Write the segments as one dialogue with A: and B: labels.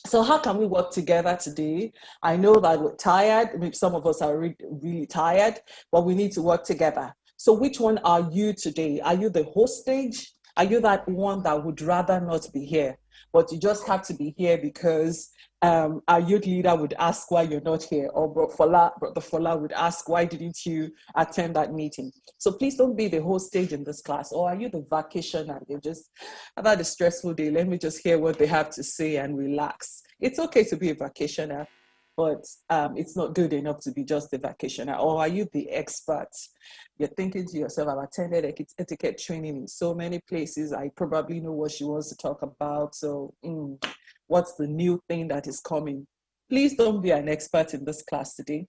A: So how can we work together today? I know that we're tired. Maybe some of us are really, really tired, but we need to work together. So which one are you today? Are you the hostage? Are you that one that would rather not be here, but you just have to be here because our youth leader would ask why you're not here, or Brother Fola would ask, why didn't you attend that meeting? So please don't be the hostage in this class. Or are you the vacationer? You just, I've had a stressful day. Let me just hear what they have to say and relax. It's okay to be a vacationer, but it's not good enough to be just a vacationer. Or are you the expert? You're thinking to yourself, I've attended etiquette training in so many places. I probably know what she wants to talk about. So what's the new thing that is coming? Please don't be an expert in this class today.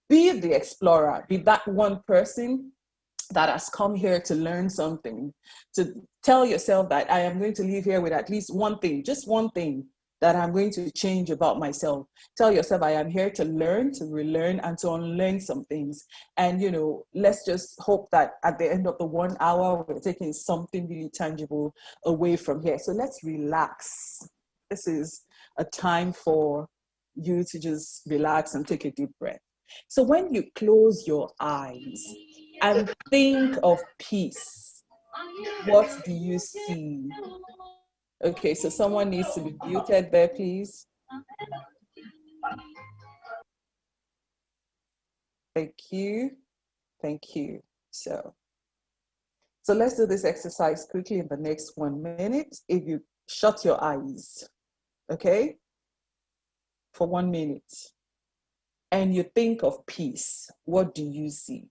A: Be the explorer. Be that one person that has come here to learn something, to tell yourself that I am going to leave here with at least one thing, just one thing that I'm going to change about myself. Tell yourself I am here to learn, to relearn, and to unlearn some things. And, you know, let's just hope that at the end of the 1 hour, we're taking something really tangible away from here. So let's relax. This is a time for you to just relax and take a deep breath. So when you close your eyes and think of peace, what do you see? Okay, so someone needs to be muted there, please. Thank you. Thank you. So let's do this exercise quickly in the next 1 minute. If you shut your eyes, okay, for 1 minute, and you think of peace, what do you see?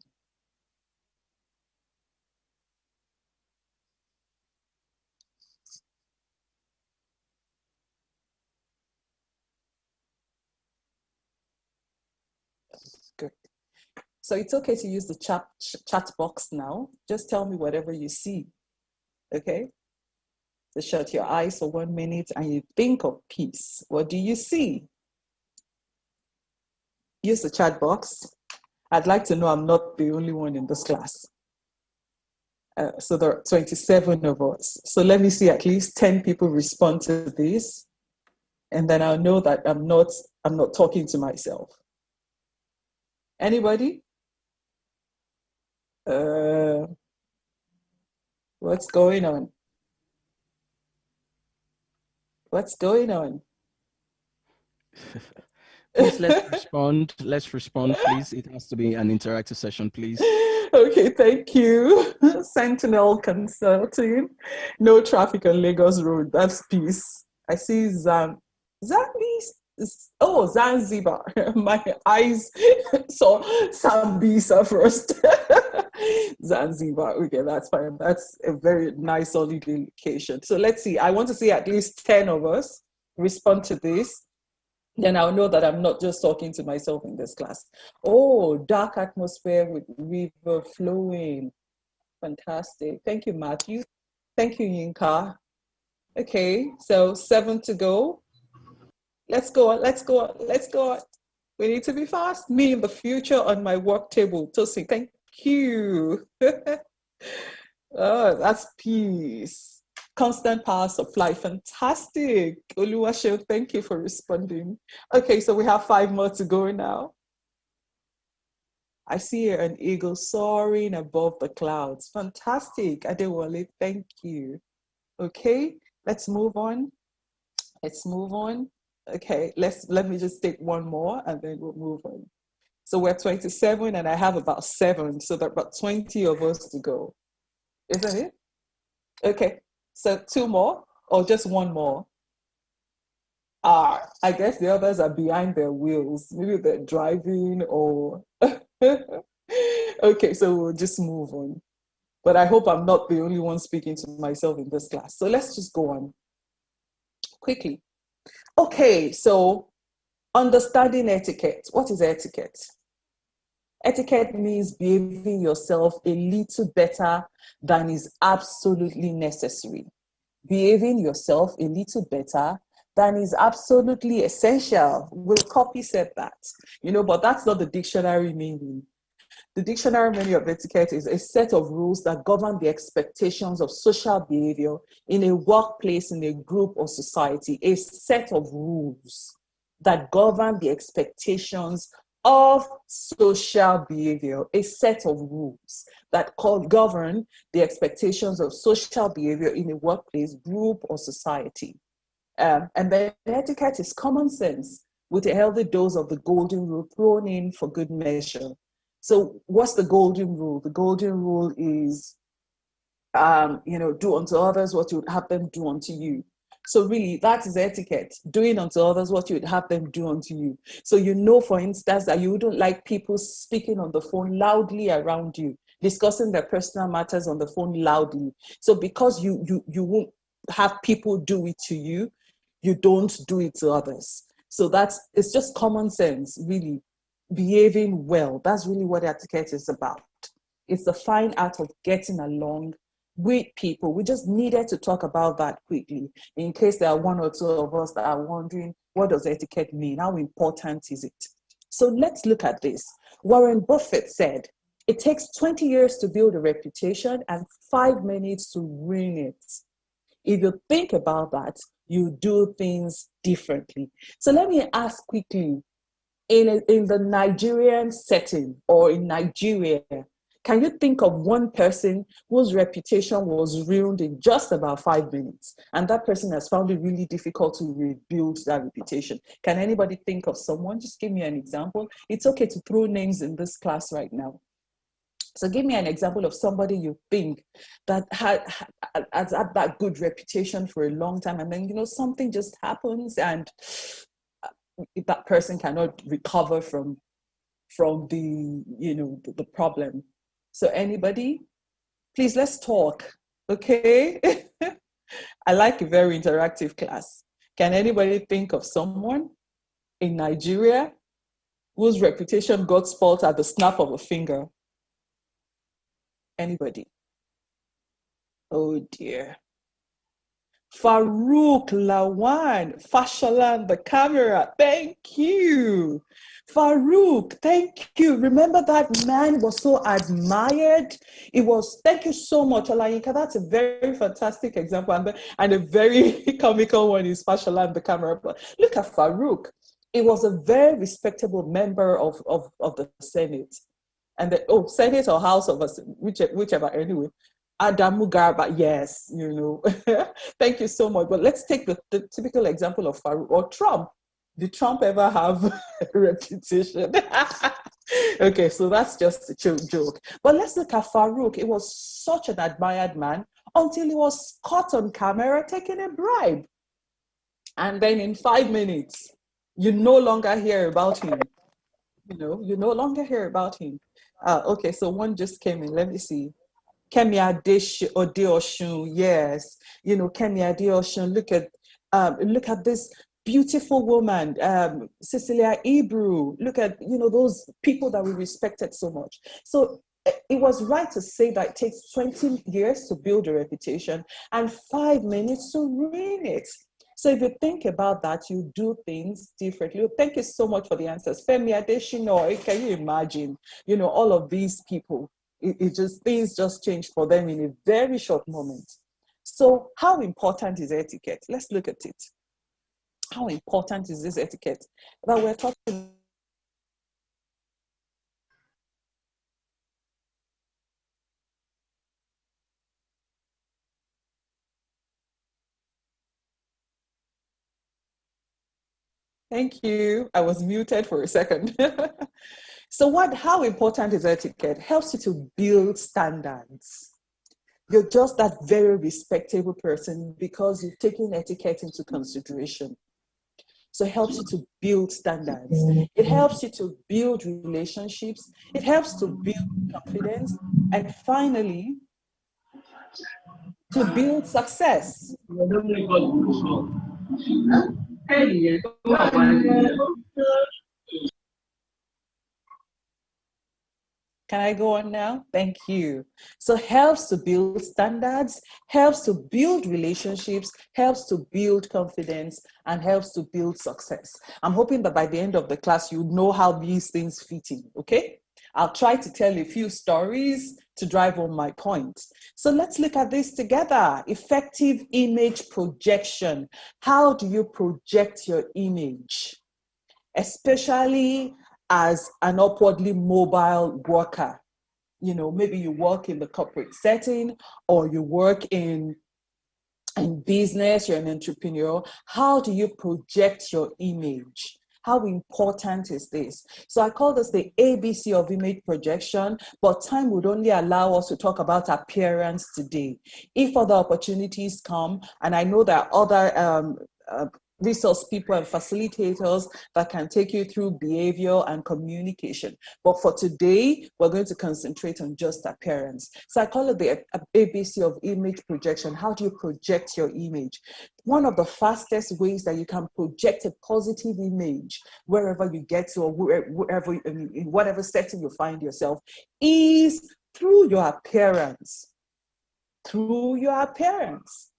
A: Good. So it's okay to use the chat box now. Just tell me whatever you see, okay? So shut your eyes for 1 minute and you think of peace. What do you see? Use the chat box. I'd like to know I'm not the only one in this class. So there are 27 of us. So let me see at least 10 people respond to this. And then I'll know that I'm not talking to myself. Anybody? What's going on? What's going on?
B: Please, let's respond. Let's respond, please. It has to be an interactive session, please.
A: Okay, thank you. Sentinel Consulting. No traffic on Lagos Road. That's peace. I see Zanzibar. My eyes saw Sambisa first. Zanzibar. Okay, that's fine. That's a very nice, solid indication. So let's see. I want to see at least 10 of us respond to this. Then I'll know that I'm not just talking to myself in this class. Oh, dark atmosphere with river flowing. Fantastic. Thank you, Matthew. Thank you, Yinka. Okay, so 7 to go. Let's go on, let's go on, let's go on. We need to be fast. Me in the future on my work table. Tosi, thank you. Oh, that's peace. Constant power supply, fantastic. Oluwasho, thank you for responding. Okay, so we have 5 more to go now. I see an eagle soaring above the clouds. Fantastic, Adewale, thank you. Okay, let's move on. Let's move on. Okay, let me just take 1 more and then we'll move on. So we're 27 and I have about 7, so there are about 20 of us to go. Isn't it? Okay. So 2 more or just 1 more? I guess the others are behind their wheels. Maybe they're driving or... Okay, so we'll just move on. But I hope I'm not the only one speaking to myself in this class. So let's just go on quickly. Okay, so understanding etiquette. What is etiquette? Etiquette means behaving yourself a little better than is absolutely necessary. Behaving yourself a little better than is absolutely essential. Will Copy said that, but that's not the dictionary meaning. The dictionary meaning of etiquette is a set of rules that govern the expectations of social behavior in a workplace, in a group or society. A set of rules that govern the expectations of social behavior. A set of rules that govern the expectations of social behavior in a workplace, group, or society. And then etiquette is common sense with a healthy dose of the golden rule thrown in for good measure. So what's the golden rule? The golden rule is, do unto others what you would have them do unto you. So really, that is etiquette, doing unto others what you would have them do unto you. So for instance, that you wouldn't like people speaking on the phone loudly around you, discussing their personal matters on the phone loudly. So because you won't have people do it to you, you don't do it to others. So it's just common sense, really, behaving well. That's really what etiquette is about. It's the fine art of getting along with people. We just needed to talk about that quickly in case there are one or two of us that are wondering, what does etiquette mean? How important is it? So let's look at this. Warren Buffett said, it takes 20 years to build a reputation and 5 minutes to ruin it. If you think about that, you do things differently. So let me ask quickly, in the Nigerian setting or in Nigeria, can you think of one person whose reputation was ruined in just about 5 minutes, and that person has found it really difficult to rebuild that reputation? Can anybody think of someone? Just give me an example. It's okay to throw names in this class right now. So give me an example of somebody you think that has had that good reputation for a long time, and then something just happens and that person cannot recover from the problem. So anybody, please, let's talk. Okay. I like a very interactive class. Can anybody think of someone in Nigeria whose reputation got spoiled at the snap of a finger? Anybody? Oh dear. Farouk Lawan, Fashalan, the camera. Thank you. Farouk, thank you. Remember that man was so admired? Thank you so much, Olayinka. That's a very fantastic example. And a very comical one is Fashalan, the camera. But look at Farouk. It was a very respectable member of the Senate. And Senate or House of us, whichever anyway. Adamu Garba, yes, Thank you so much. But let's take the typical example of Farouk or Trump. Did Trump ever have a reputation? Okay, so that's just a joke. But let's look at Farouk. It was such an admired man until he was caught on camera taking a bribe. And then in 5 minutes, you no longer hear about him. You no longer hear about him. Okay, so one just came in. Let me see. Kemi Adeosun, yes. Kemi Adeosun, look at this beautiful woman, Cecilia Ibru. Look at, those people that we respected so much. So it was right to say that it takes 20 years to build a reputation and 5 minutes to ruin it. So if you think about that, you do things differently. Thank you so much for the answers. Femi Adesina, can you imagine, all of these people? Things just changed for them in a very short moment. So how important is etiquette? Let's look at it. How important is this etiquette that we're talking? Thank you. I was muted for a second. So how important is etiquette? Helps you to build standards. You're just that very respectable person because you've taken etiquette into consideration. So it helps you to build standards. It helps you to build relationships. It helps to build confidence. And finally, to build success. Can I go on now? Thank you. So helps to build standards, helps to build relationships, helps to build confidence, and helps to build success. I'm hoping that by the end of the class, you know how these things fit in, okay? I'll try to tell a few stories to drive home my point. So let's look at this together. Effective image projection. How do you project your image? Especially as an upwardly mobile worker. You know, maybe you work in the corporate setting or you work in business, you're an entrepreneur. How do you project your image? How important is this? So I call this the ABC of image projection, but time would only allow us to talk about appearance today. If other opportunities come, and I know there are other resource people and facilitators that can take you through behavior and communication. But for today, we're going to concentrate on just appearance. So I call it the ABC of image projection. How do you project your image? One of the fastest ways that you can project a positive image wherever you get to, or wherever, in whatever setting you find yourself, is through your appearance. Through your appearance.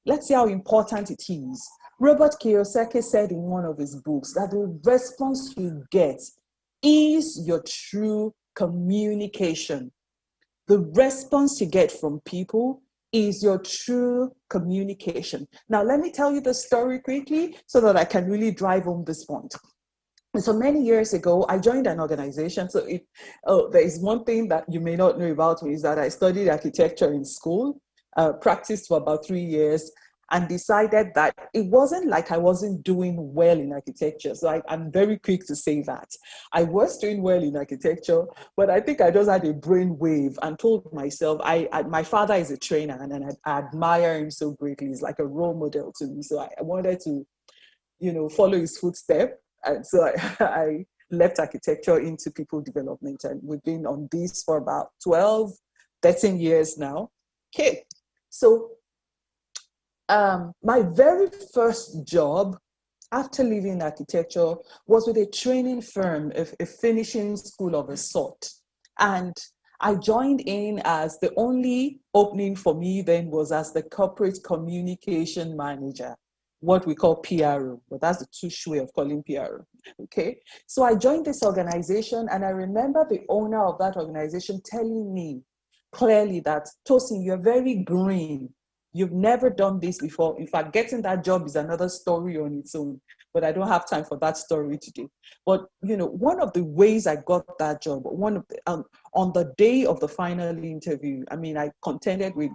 A: Let's see how important it is. Robert Kiyosaki said in one of his books that the response you get is your true communication. The response you get from people is your true communication. Now, let me tell you the story quickly so that I can really drive home this point. So many years ago, I joined an organization. So there is one thing that you may not know about me is that I studied architecture in school, practiced for about 3 years, and decided that it wasn't like I wasn't doing well in architecture. So I'm very quick to say that. I was doing well in architecture, but I think I just had a brain wave and told myself, my father is a trainer and I admire him so greatly. He's like a role model to me. So I wanted to, follow his footsteps. And so I left architecture into people development. And we've been on this for about 12, 13 years now. Okay, so my very first job after leaving architecture was with a training firm, a finishing school of a sort. And I joined in as the only opening for me then was as the corporate communication manager, what we call PRO, but that's the Tush way of calling PRO. Okay, so I joined this organization, and I remember the owner of that organization telling me clearly that, Tosin, you're very green. You've never done this before. In fact, getting that job is another story on its own, but I don't have time for that story today. But, one of the ways I got that job, on the day of the final interview, I contended with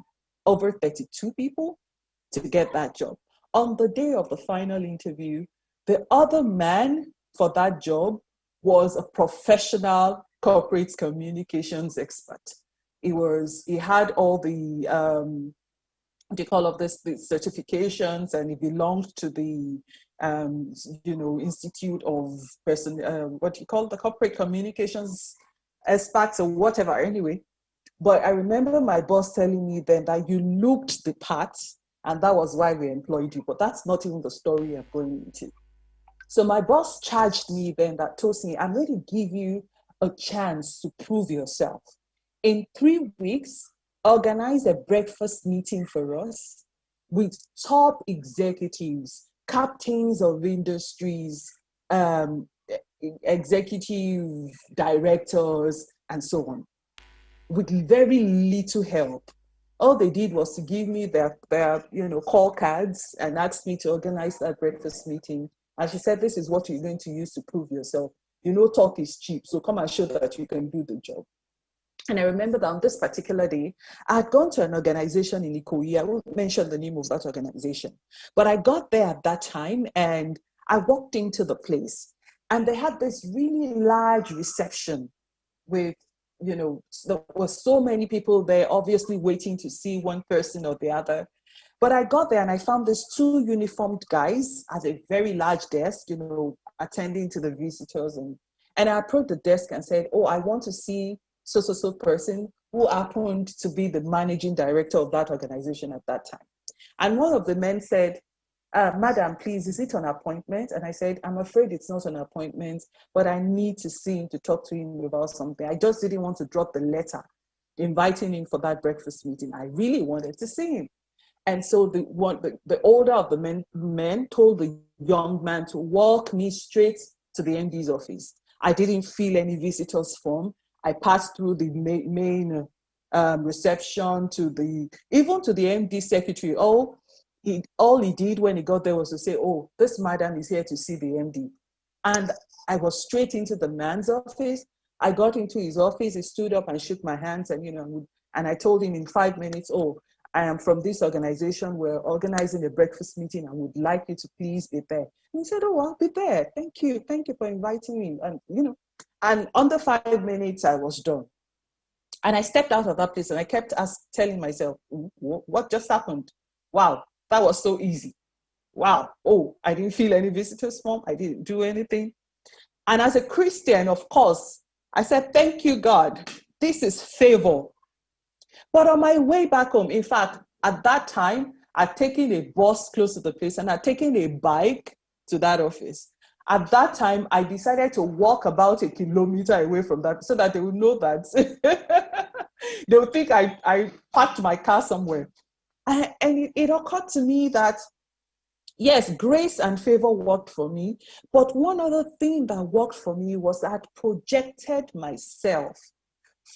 A: over 32 people to get that job. On the day of the final interview, the other man for that job was a professional corporate communications expert. He had all the, they call of this the certifications, and he belonged to the Institute of what you call the corporate communications experts or whatever, anyway. But I remember my boss telling me then that you looked the part, and that was why we employed you. But that's not even the story I'm going into. So my boss charged me then that, Tosin, I'm going to give you a chance to prove yourself. In 3 weeks, organize a breakfast meeting for us with top executives, captains of industries, executive directors, and so on, with very little help. All they did was to give me their call cards and ask me to organize that breakfast meeting. And she said, this is what you're going to use to prove yourself. Talk is cheap, so come and show that you can do the job. And I remember that on this particular day, I had gone to an organization in Ikoyi. I won't mention the name of that organization. But I got there at that time, and I walked into the place. And they had this really large reception with, there were so many people there, obviously waiting to see one person or the other. But I got there and I found these 2 uniformed guys at a very large desk, attending to the visitors. And I approached the desk and said, I want to see so person who happened to be the managing director of that organization at that time. And one of the men said, Madam, please, is it an appointment? And I said, I'm afraid it's not an appointment, but I need to see him, to talk to him about something. I just didn't want to drop the letter inviting him for that breakfast meeting. I really wanted to see him. And so the older of the men told the young man to walk me straight to the MD's office. I didn't fill any visitors form. I passed through the main reception even to the MD secretary. All he did when he got there was to say, "Oh, this madam is here to see the MD." And I was straight into the man's office. I got into his office. He stood up and shook my hands, and I told him in 5 minutes, "Oh, I am from this organization. We're organizing a breakfast meeting. I would like you to please be there." And he said, "Oh, I'll be there. Thank you. Thank you for inviting me." And under 5 minutes, I was done. And I stepped out of that place and I kept telling myself, what just happened? Wow, that was so easy. Wow. Oh, I didn't fill any visitors form. I didn't do anything. And as a Christian, of course, I said, thank you, God. This is favor. But on my way back home, in fact, at that time, I'd taken a bus close to the place and I'd taken a bike to that office. At that time, I decided to walk about 1 kilometer away from that so that they would know that they would think I parked my car somewhere. And it occurred to me that, yes, grace and favor worked for me. But one other thing that worked for me was that I projected myself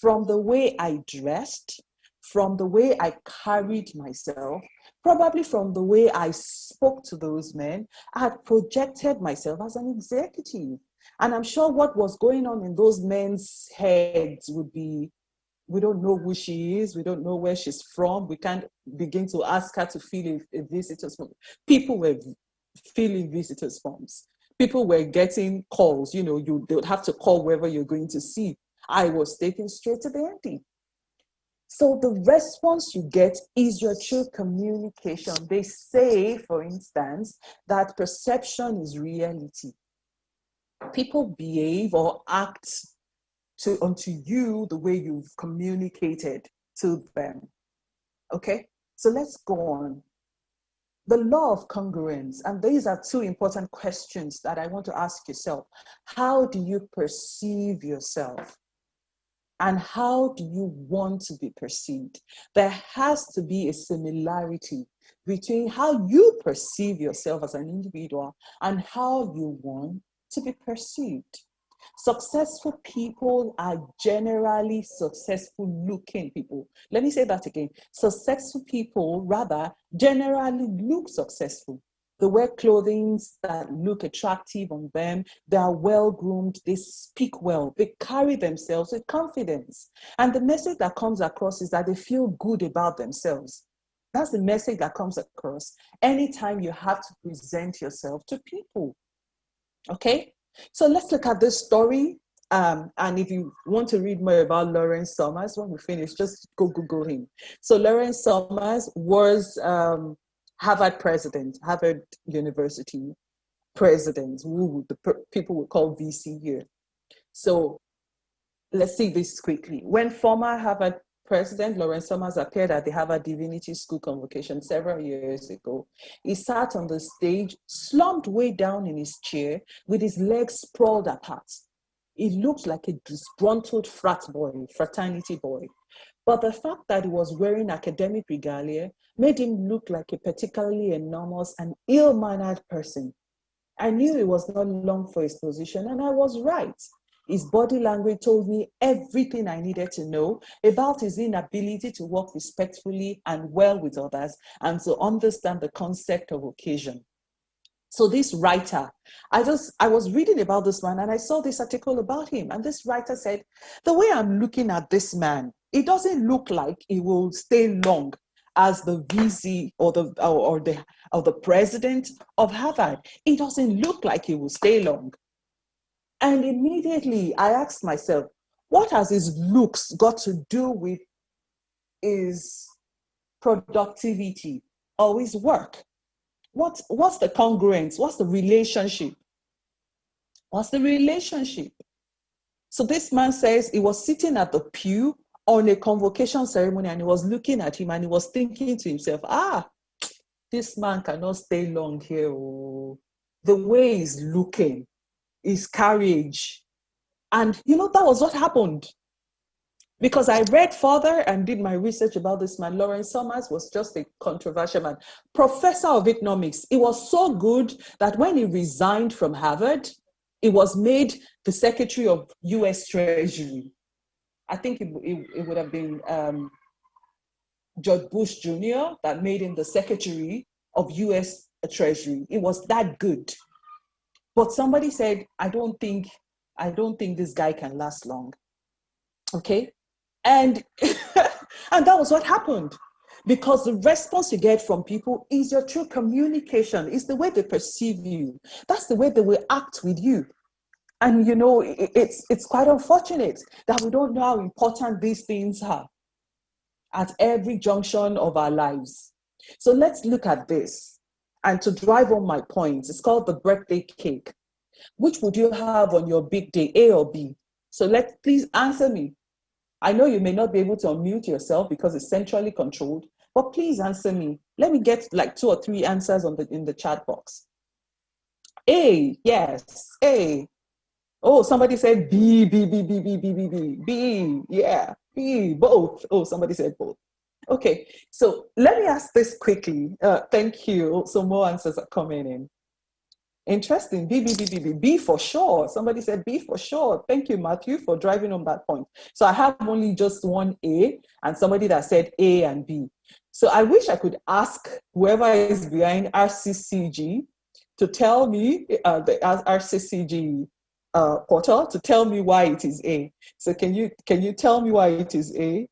A: from the way I dressed, from the way I carried myself, probably from the way I spoke to those men. I had projected myself as an executive. And I'm sure what was going on in those men's heads would be, we don't know who she is. We don't know where she's from. We can't begin to ask her to fill a visitor's form. People were filling visitors' forms. People were getting calls. They would have to call wherever you're going to see. I was taken straight to the MD. So the response you get is your true communication. They say, for instance, that perception is reality. People behave or act unto you the way you've communicated to them. Okay, so let's go on. The law of congruence, and these are two important questions that I want to ask yourself. How do you perceive yourself? And how do you want to be perceived? There has to be a similarity between how you perceive yourself as an individual and how you want to be perceived. Successful people are generally successful looking people. Let me say that again. Successful people rather generally look successful. They wear clothing that look attractive on them. They are well groomed. They speak well. They carry themselves with confidence. And the message that comes across is that they feel good about themselves. That's the message that comes across anytime you have to present yourself to people. Okay? So let's look at this story. And if you want to read more about Lawrence Summers, when we finish, just go Google him. So Lawrence Summers was Harvard president, Harvard University president, who people would call VC here. So let's see this quickly. When former Harvard President Lawrence Summers appeared at the Harvard Divinity School convocation several years ago, he sat on the stage, slumped way down in his chair with his legs sprawled apart. He looked like a disgruntled fraternity boy. But the fact that he was wearing academic regalia made him look like a particularly enormous and ill-mannered person. I knew he was not long for his position, and I was right. His body language told me everything I needed to know about his inability to work respectfully and well with others and to understand the concept of occasion. So this writer, I was reading about this man and I saw this article about him. And this writer said, the way I'm looking at this man, it doesn't look like he will stay long as the VC or the president of Harvard. It doesn't look like he will stay long. And immediately I asked myself, what has his looks got to do with his productivity or his work? What's the congruence? What's the relationship? What's the relationship? So this man says he was sitting at the pew on a convocation ceremony and he was looking at him and he was thinking to himself, this man cannot stay long here. Oh. The way he's looking, his carriage. And that was what happened. Because I read further and did my research about this man. Lawrence Summers was just a controversial man. Professor of economics. It was so good that when he resigned from Harvard, he was made the Secretary of US Treasury. I think it would have been George Bush Jr. that made him the Secretary of US Treasury. It was that good. But somebody said, I don't think this guy can last long. Okay? And and that was what happened. Because the response you get from people is your true communication, is the way they perceive you. That's the way they will act with you. And you know, it's quite unfortunate that we don't know how important these things are at every junction of our lives. So let's look at this. And to drive home my point, it's called the birthday cake. Which would you have on your big day, A or B? So please answer me. I know you may not be able to unmute yourself because it's centrally controlled, but please answer me. Let me get like 2 or 3 answers in the chat box. A, yes, A. Oh, somebody said B, B, B, B, B, B, B, B, B, yeah, B, both. Oh, somebody said both. Okay, so let me ask this quickly. Thank you. So more answers are coming in. Interesting. B, B, B, B, B, B for sure. Somebody said B for sure. Thank you, Matthew, for driving on that point. So I have only just one A and somebody that said A and B. So I wish I could ask whoever is behind Rccg to tell me, the Rccg portal, to tell me why it is A. So can you tell me why it is A?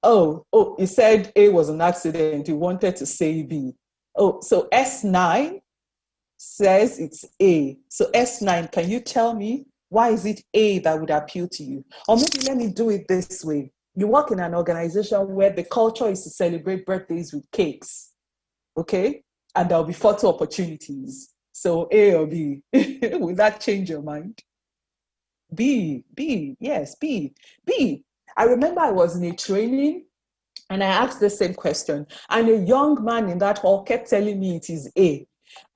A: Oh, he said A was an accident. He wanted to say B. Oh, so S9 says it's A. So S9, can you tell me why is it A that would appeal to you? Or maybe let me do it this way. You work in an organization where the culture is to celebrate birthdays with cakes, okay? And there'll be photo opportunities. So A or B? Will that change your mind? B, yes, B. I remember I was in a training and I asked the same question. And a young man in that hall kept telling me it is A.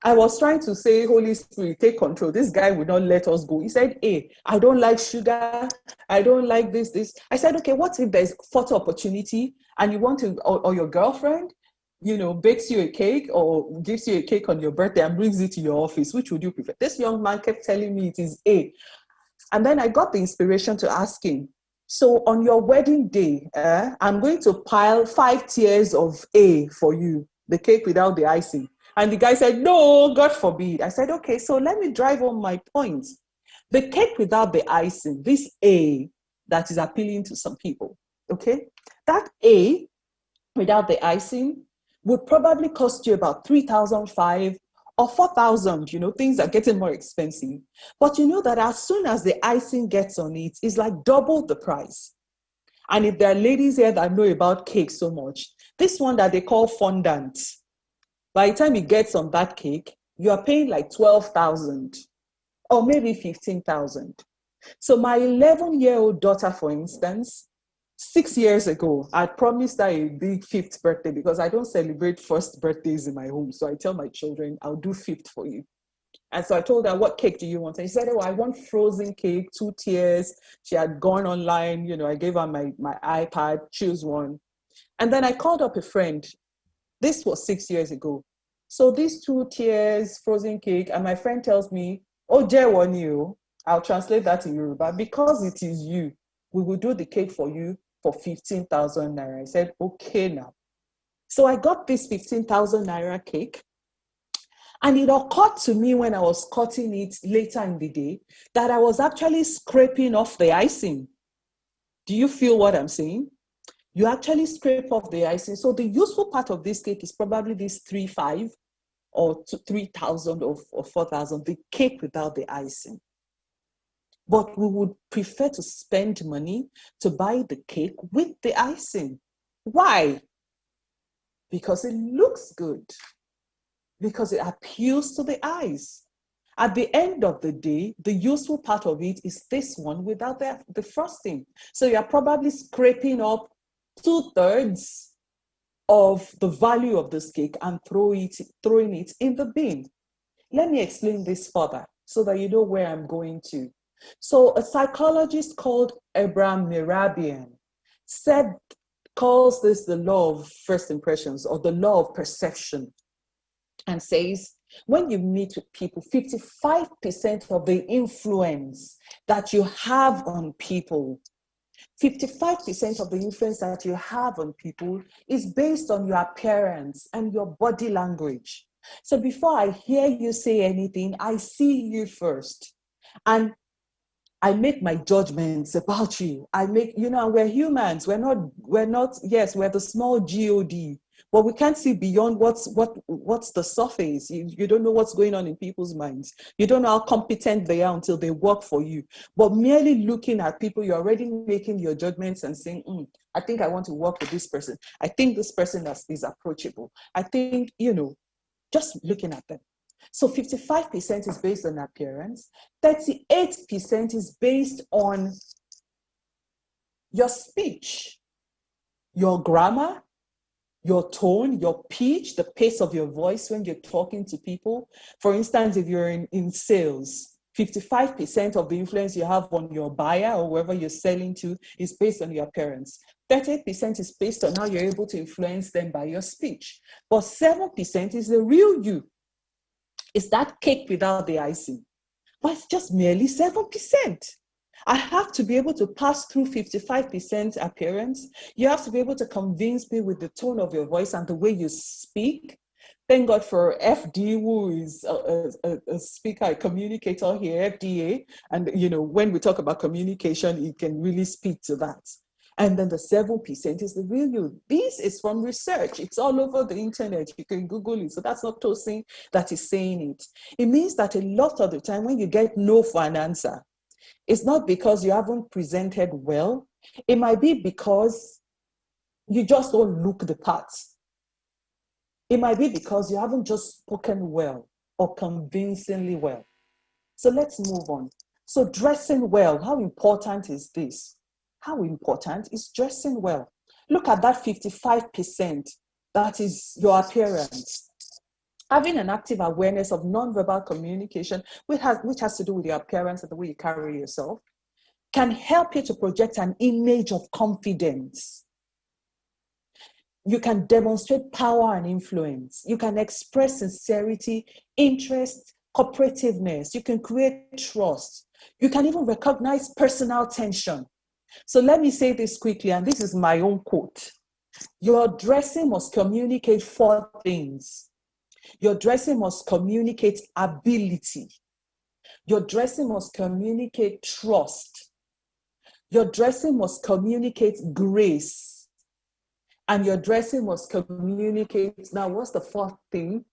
A: I was trying to say, Holy Spirit, take control. This guy would not let us go. He said, A, I don't like sugar. I don't like this. I said, okay, what if there's photo opportunity and you want to, or your girlfriend, bakes you a cake or gives you a cake on your birthday and brings it to your office? Which would you prefer? This young man kept telling me it is A. And then I got the inspiration to ask him, so on your wedding day, I'm going to pile 5 tiers of A for you, the cake without the icing. And the guy said, no, God forbid. I said, okay, so let me drive home my point. The cake without the icing, this A that is appealing to some people, okay? That A without the icing would probably cost you about 3,500 or 4,000, things are getting more expensive. But you know that as soon as the icing gets on it, it's like double the price. And if there are ladies here that know about cake so much, this one that they call fondant, by the time it gets on that cake, you are paying like 12,000 or maybe 15,000. So my 11-year-old daughter, for instance, 6 years ago, I promised her a big 5th birthday because I don't celebrate first birthdays in my home. So I tell my children, I'll do 5th for you. And so I told her, what cake do you want? And she said, oh, I want frozen cake, 2 tiers. She had gone online, I gave her my iPad, choose one. And then I called up a friend. This was 6 years ago. So these 2 tiers, frozen cake, and my friend tells me, oh, Jewani, I'll translate that in Yoruba. Because it is you, we will do the cake for you for 15,000 naira. I said, okay now. So I got this 15,000 naira cake. And it occurred to me when I was cutting it later in the day that I was actually scraping off the icing. Do you feel what I'm saying? You actually scrape off the icing. So the useful part of this cake is probably this 3,500 or 3,000 or 4,000, the cake without the icing. But we would prefer to spend money to buy the cake with the icing. Why? Because it looks good. Because it appeals to the eyes. At the end of the day, the useful part of it is this one without the frosting. So you're probably scraping up 2/3 of the value of this cake and throwing it in the bin. Let me explain this further so that you know where I'm going to. So a psychologist called Abraham Mirabian calls this the law of first impressions or the law of perception, and says when you meet with people, 55% of the influence that you have on people 55% of the influence that you have on people is based on your appearance and your body language. So before I hear you say anything, I see you first. And I make my judgments about you. I make, and we're humans. We're not, yes, we're the small God, but we can't see beyond what's the surface. You don't know what's going on in people's minds. You don't know how competent they are until they work for you. But merely looking at people, you're already making your judgments and saying, I think I want to work with this person. I think this person is approachable. I think, just looking at them. So 55% is based on appearance. 38% is based on your speech, your grammar, your tone, your pitch, the pace of your voice when you're talking to people. For instance, if you're in sales, 55% of the influence you have on your buyer or whoever you're selling to is based on your appearance. 38% is based on how you're able to influence them by your speech. But 7% is the real you. It's that cake without the icing. But it's just merely 7%. I have to be able to pass through 55% appearance. You have to be able to convince me with the tone of your voice and the way you speak. Thank God for FD, who is a speaker, a communicator here, FDA. And, when we talk about communication, he can really speak to that. And then the 7% is the real you. This is from research. It's all over the internet. You can Google it. So that's not Tosin that is saying it. It means that a lot of the time when you get no for an answer, it's not because you haven't presented well. It might be because you just don't look the part. It might be because you haven't just spoken well or convincingly well. So let's move on. So dressing well, how important is this? How important is dressing well? Look at that 55%. That is your appearance. Having an active awareness of nonverbal communication, which has to do with your appearance and the way you carry yourself, can help you to project an image of confidence. You can demonstrate power and influence. You can express sincerity, interest, cooperativeness. You can create trust. You can even recognize personal tension. So let me say this quickly, and this is my own quote. Your dressing must communicate 4 things. Your dressing must communicate ability. Your dressing must communicate trust. Your dressing must communicate grace. And your dressing must communicate, now what's the 4th thing?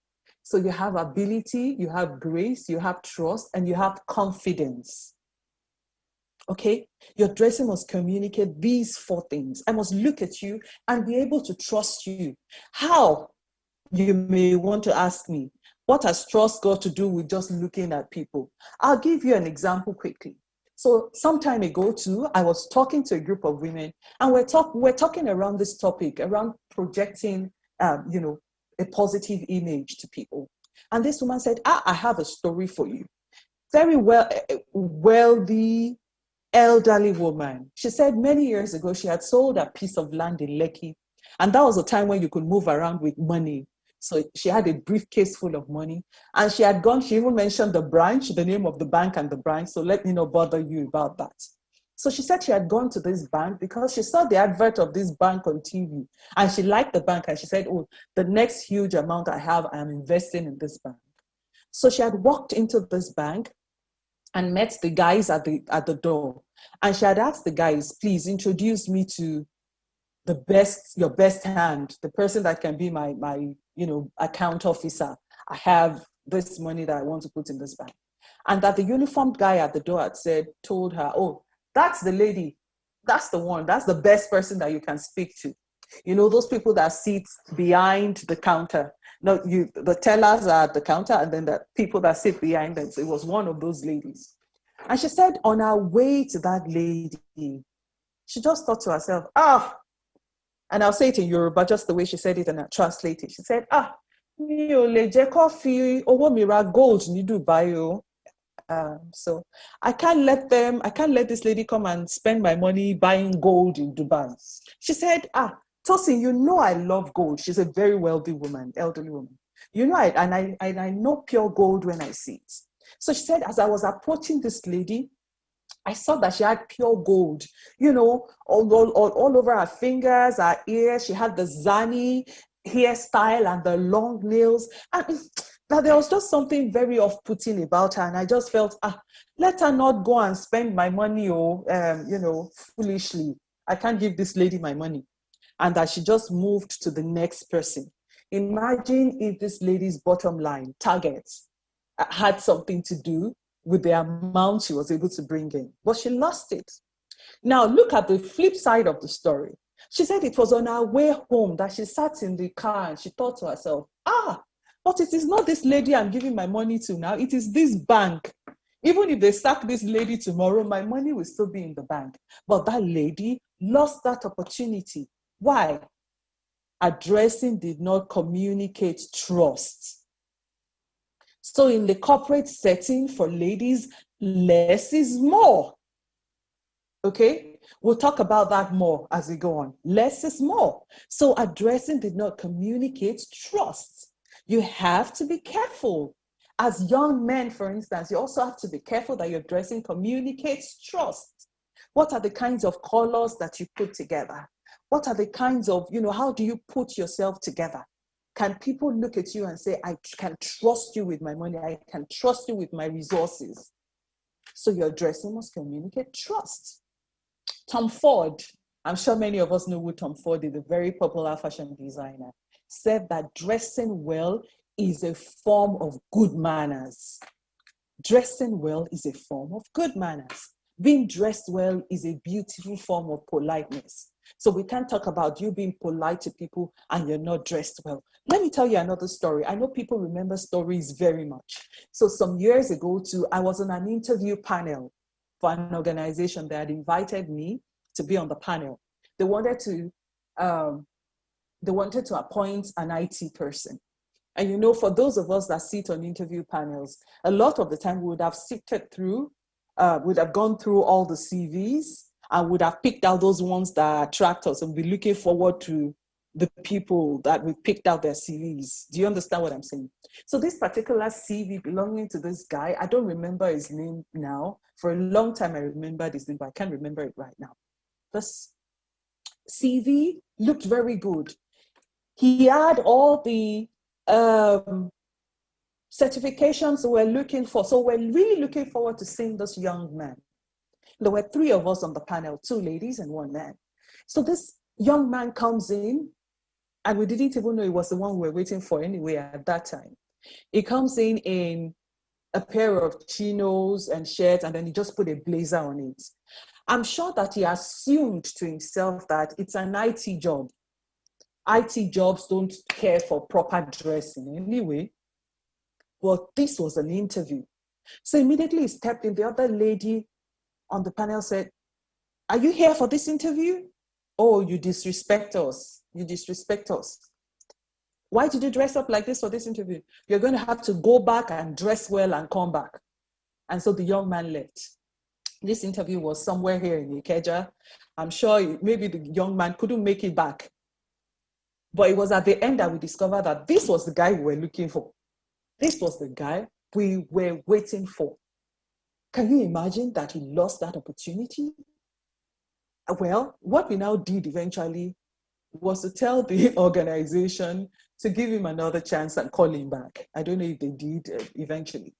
A: So you have ability, you have grace, you have trust, and you have confidence. Okay, your dressing must communicate these 4 things. I must look at you and be able to trust you. How? You may want to ask me, what has trust got to do with just looking at people? I'll give you an example quickly. So some time ago too, I was talking to a group of women, and we're talking around this topic, around projecting, a positive image to people. And this woman said, I have a story for you. Very wealthy, elderly woman. She said many years ago, she had sold a piece of land in Lekki. And that was a time when you could move around with money. So she had a briefcase full of money. And she even mentioned the branch, the name of the bank and the branch. So let me not bother you about that. So she said she had gone to this bank because she saw the advert of this bank on TV. And she liked the bank. And she said, the next huge amount I have, I am investing in this bank. So she had walked into this bank and met the guys at the door. And she had asked the guys, please introduce me to your best hand, the person that can be my account officer. I have this money that I want to put in this bank. And that the uniformed guy at the door had told her, that's the lady, that's the one, that's the best person that you can speak to. Those people that sit behind the counter. No, the tellers are at the counter, and then the people that sit behind them. So it was one of those ladies. And she said on her way to that lady, she just thought to herself, and I'll say it in Yoruba, just the way she said it, and I translate it. She said, mi ò lè jẹ́ kó fi owó mi ra gold ní Dubai o. So I can't let this lady come and spend my money buying gold in Dubai. She said, Tosin, I love gold. She's a very wealthy woman, elderly woman. I know pure gold when I see it. So she said, as I was approaching this lady, I saw that she had pure gold, you know, all over her fingers, her ears. She had the zany hairstyle and the long nails. And that there was just something very off-putting about her. And I just felt, let her not go and spend my money, you know, foolishly. I can't give this lady my money. And that she just moved to the next person. Imagine if this lady's bottom line, target, had something to do with the amount she was able to bring in, but she lost it. Now, look at the flip side of the story. She said it was on her way home that she sat in the car and she thought to herself, but it is not this lady I'm giving my money to now, it is this bank. Even if they sack this lady tomorrow, my money will still be in the bank. But that lady lost that opportunity. Why? Addressing did not communicate trust. So in the corporate setting for ladies, less is more. Okay, we'll talk about that more as we go on. Less is more. So addressing did not communicate trust. You have to be careful. As young men, for instance, you also have to be careful that your dressing communicates trust. What are the kinds of colors that you put together? What are the kinds of, you know, how do you put yourself together? Can people look at you and say, I can trust you with my money, I can trust you with my resources? So your dressing must communicate trust. Tom Ford, I'm sure many of us know who Tom Ford is, a very popular fashion designer, said that dressing well is a form of good manners. Dressing well is a form of good manners. Being dressed well is a beautiful form of politeness. So we can't talk about you being polite to people and you're not dressed well. Let me tell you another story. I know people remember stories very much. So some years ago I was on an interview panel for an organization that had invited me to be on the panel. They wanted to appoint an IT person. And you know, for those of us that sit on interview panels, a lot of the time we would have sifted through, would have gone through all the CVs and would have picked out those ones that attract us and be looking forward to the people that we picked out their CVs. Do you understand what I'm saying? So this particular CV belonging to this guy, I don't remember his name now. For a long time, I remembered his name, but I can't remember it right now. This CV looked very good. He had all the certifications we're looking for. So we're really looking forward to seeing this young man. There were 3 of us on the panel, 2 ladies and 1 man. So this young man comes in, and we didn't even know he was the one we were waiting for anyway at that time. He comes in a pair of chinos and shirts, and then he just put a blazer on it. I'm sure that he assumed to himself that it's an IT job. IT jobs don't care for proper dressing anyway. But this was an interview. So immediately he stepped in. The other lady on the panel said, "Are you here for this interview? Oh, you disrespect us. You disrespect us. Why did you dress up like this for this interview? You're going to have to go back and dress well and come back." And so the young man left. This interview was somewhere here in Ikeja. I'm sure maybe the young man couldn't make it back. But it was at the end that we discovered that this was the guy we were looking for. This was the guy we were waiting for. Can you imagine that he lost that opportunity? Well, what we now did eventually was to tell the organization to give him another chance and call him back. I don't know if they did eventually.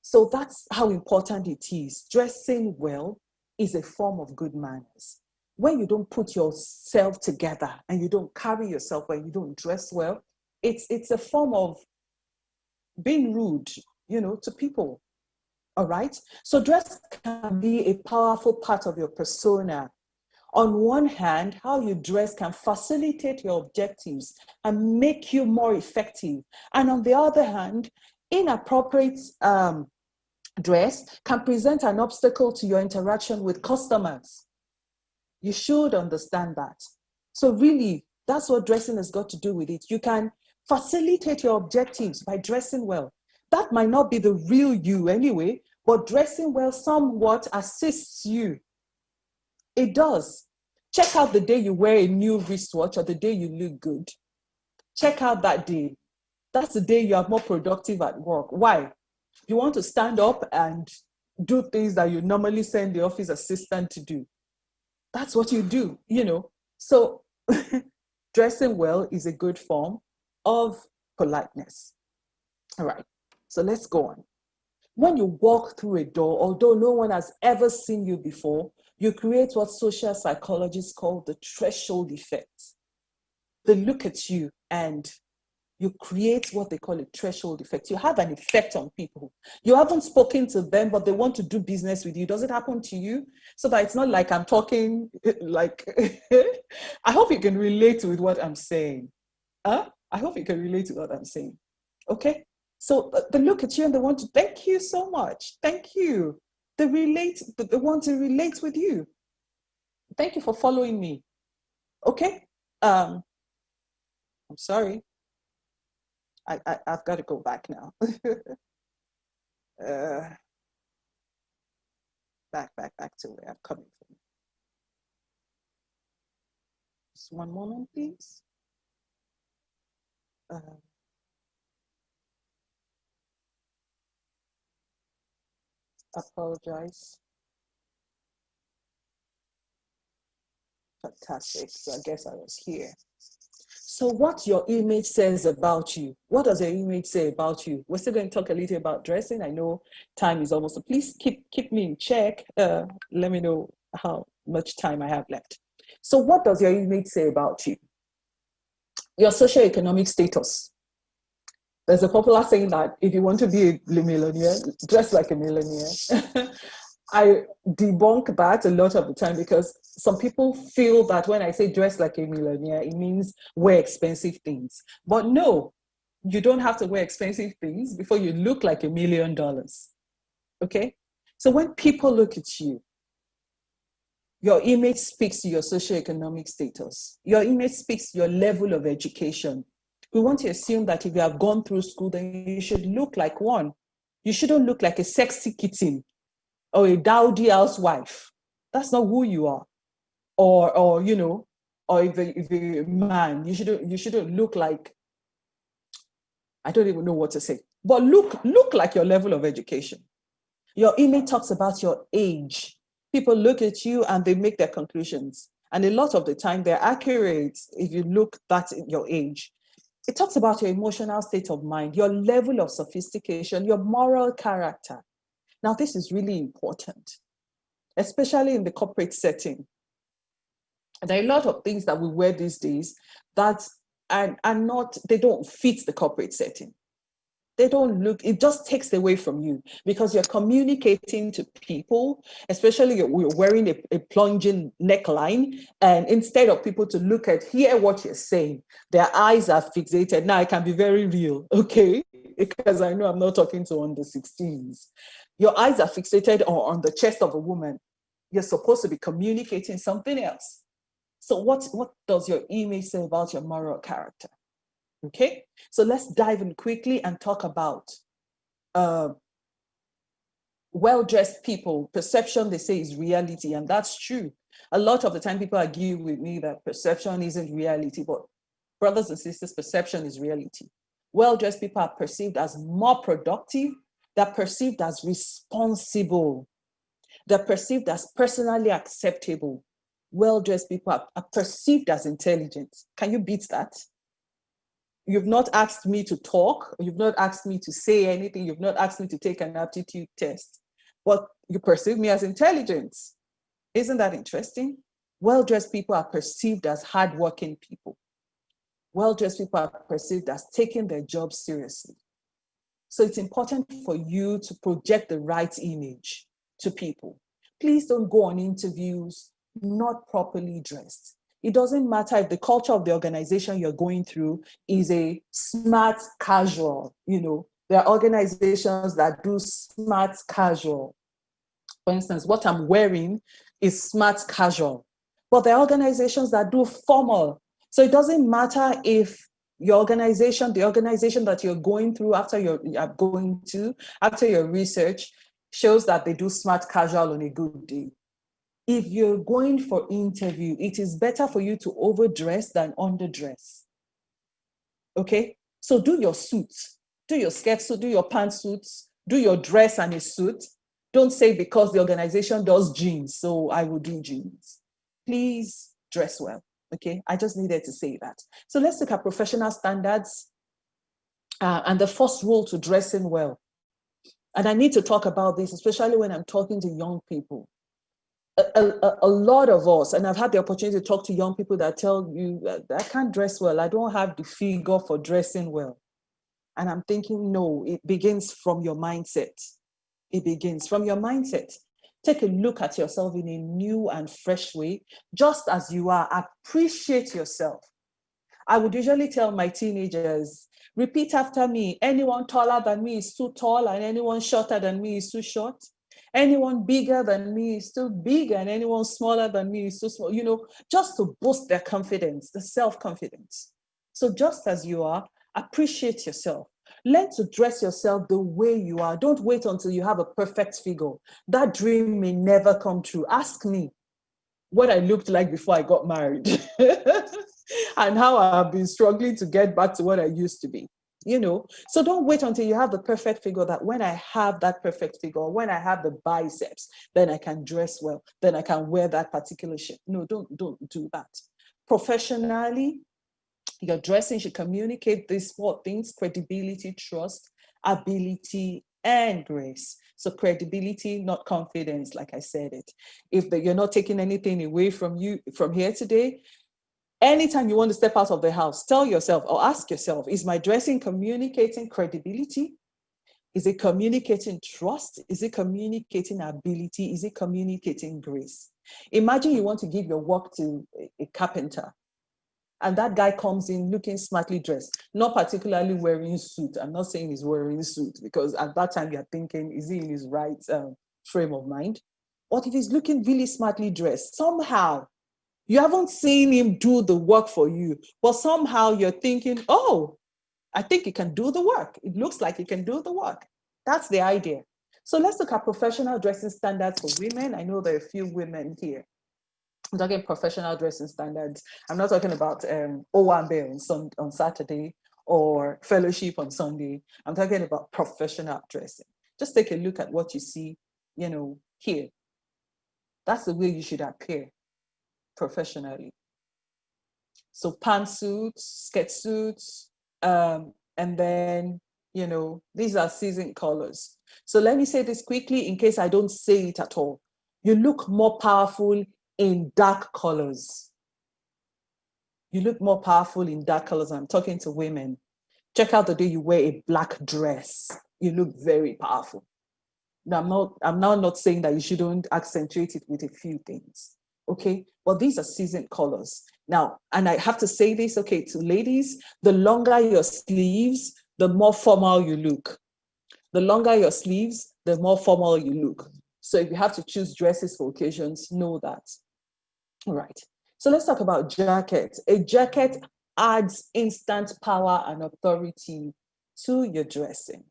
A: So that's how important it is. Dressing well is a form of good manners. When you don't put yourself together and you don't carry yourself well, you don't dress well, it's a form of being rude, to people. All right. So dress can be a powerful part of your persona. On one hand, how you dress can facilitate your objectives and make you more effective. And on the other hand, inappropriate dress can present an obstacle to your interaction with customers. You should understand that. So really, that's what dressing has got to do with it. You can facilitate your objectives by dressing well. That might not be the real you anyway, but dressing well somewhat assists you. It does. Check out the day you wear a new wristwatch or the day you look good. Check out that day. That's the day you are more productive at work. Why? You want to stand up and do things that you normally send the office assistant to do. That's what you do, you know. So dressing well is a good form of politeness. All right, so let's go on. When you walk through a door, although no one has ever seen you before, you create what social psychologists call the threshold effect. They look at you and you create what they call a threshold effect. You have an effect on people. You haven't spoken to them, but they want to do business with you. Does it happen to you? So that it's not like I'm talking like, I hope you can relate with what I'm saying. Huh? I hope you can relate to what I'm saying. Okay? So they look at you and they want to, thank you so much. Thank you. They want to relate with you. Thank you for following me. Okay? I'm sorry. I've got to go back now. Back to where I'm coming from. Just one moment, please. Apologize. Fantastic. So I guess I was here. So what your image says about you, what does your image say about you? We're still going to talk a little about dressing. I know time is almost, so please keep me in check. Let me know how much time I have left. So what does your image say about you? Your socioeconomic status. There's a popular saying that if you want to be a millionaire, dress like a millionaire. I debunk that a lot of the time because some people feel that when I say dress like a millionaire, it means wear expensive things. But no, you don't have to wear expensive things before you look like $1 million. Okay? So when people look at you, your image speaks to your socioeconomic status. Your image speaks to your level of education. We want to assume that if you have gone through school, then you should look like one. You shouldn't look like a sexy kitten or a dowdy housewife. That's not who you are. Or you know, or if a man, you shouldn't look like, I don't even know what to say. But look like your level of education. Your image talks about your age. People look at you and they make their conclusions. And a lot of the time they're accurate if you look at your age. It talks about your emotional state of mind, your level of sophistication, your moral character. Now, this is really important, especially in the corporate setting. There are a lot of things that we wear these days that are not, they don't fit the corporate setting. They don't look, it just takes away from you because you're communicating to people, especially you're wearing a plunging neckline. And instead of people to look at, hear what you're saying, their eyes are fixated. Now, I can be very real, okay? Because I know I'm not talking to under 16s. Your eyes are fixated on the chest of a woman. You're supposed to be communicating something else. So what does your image say about your moral character? Okay, so let's dive in quickly and talk about well-dressed people. Perception, they say, is reality, and that's true. A lot of the time people argue with me that perception isn't reality, but brothers and sisters, perception is reality. Well-dressed people are perceived as more productive, they're perceived as responsible, they're perceived as personally acceptable. Well-dressed people are perceived as intelligent. Can you beat that? You've not asked me to talk. You've not asked me to say anything. You've not asked me to take an aptitude test. But you perceive me as intelligent. Isn't that interesting? Well-dressed people are perceived as hardworking people. Well-dressed people are perceived as taking their job seriously. So it's important for you to project the right image to people. Please don't go on interviews not properly dressed. It doesn't matter if the culture of the organization you're going through is a smart casual. You know, there are organizations that do smart casual. For instance, what I'm wearing is smart casual, but there are organizations that do formal. So it doesn't matter if your organization, the organization that you're going through after your research shows that they do smart casual on a good day. If you're going for interview, it is better for you to overdress than underdress. Okay? So do your suits, do your skirt suit, do your pantsuits, do your dress and a suit. Don't say because the organization does jeans, so I will do jeans. Please dress well. Okay, I just needed to say that. So let's look at professional standards and the first rule to dressing well. And I need to talk about this, especially when I'm talking to young people. A lot of us, and I've had the opportunity to talk to young people that tell you, I can't dress well. I don't have the figure for dressing well. And I'm thinking, no, it begins from your mindset. It begins from your mindset. Take a look at yourself in a new and fresh way, just as you are. Appreciate yourself. I would usually tell my teenagers, repeat after me. Anyone taller than me is too tall, and anyone shorter than me is too short. Anyone bigger than me is too big, and anyone smaller than me is too small. You know, just to boost their confidence, the self-confidence. So just as you are, appreciate yourself. Learn to dress yourself the way you are. Don't wait until you have a perfect figure. That dream may never come true. Ask me what I looked like before I got married and how I've been struggling to get back to what I used to be. You know, so don't wait until you have the perfect figure, that when I have that perfect figure, when I have the biceps, then I can dress well, then I can wear that particular shirt. No, don't do that. Professionally, your dressing should communicate these four things: credibility, trust, ability, and grace. So credibility, not confidence, like I said it. If you're not taking anything away from you from here today, anytime you want to step out of the house, tell yourself or ask yourself, is my dressing communicating credibility? Is it communicating trust? Is it communicating ability? Is it communicating grace? Imagine you want to give your work to a carpenter, and that guy comes in looking smartly dressed, not particularly wearing suit. I'm not saying he's wearing suit, because at that time you're thinking, is he in his right frame of mind? But if he's looking really smartly dressed, somehow you haven't seen him do the work for you, but somehow you're thinking, oh, I think he can do the work. It looks like he can do the work. That's the idea. So let's look at professional dressing standards for women. I know there are a few women here. I'm talking professional dressing standards. I'm not talking about Owambe on Saturday or fellowship on Sunday. I'm talking about professional dressing. Just take a look at what you see, you know, here. That's the way you should appear professionally. So pantsuits, skirt suits, and then, you know, these are season colors. So let me say this quickly in case I don't say it at all. You look more powerful in dark colors. You look more powerful in dark colors. I'm talking to women. Check out the day you wear a black dress. You look very powerful. Now, I'm now not saying that you shouldn't accentuate it with a few things, okay? But these are season colors. Now, and I have to say this, okay, to ladies, the longer your sleeves, the more formal you look. The longer your sleeves, the more formal you look. So if you have to choose dresses for occasions, know that. All right. So let's talk about jackets. A jacket adds instant power and authority to your dressing.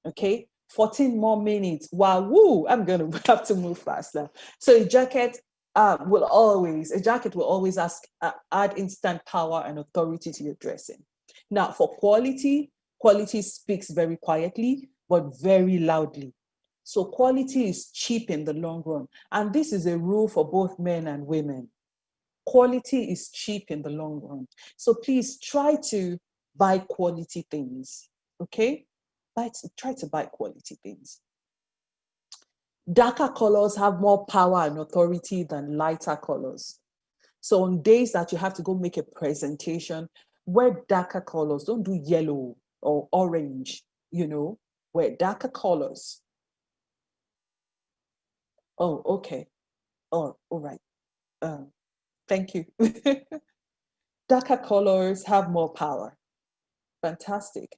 A: Okay. 14 more minutes. Wow, woo, I'm going to have to move faster. So a jacket will always add instant power and authority to your dressing. Now, for quality, quality speaks very quietly, but very loudly. So quality is cheap in the long run. And this is a rule for both men and women. Quality is cheap in the long run. So please try to buy quality things, okay? Try to buy quality things. Darker colors have more power and authority than lighter colors. So on days that you have to go make a presentation, wear darker colors. Don't do yellow or orange, you know, wear darker colors. Oh, okay. Oh, all right. Thank you. Darker colors have more power. Fantastic.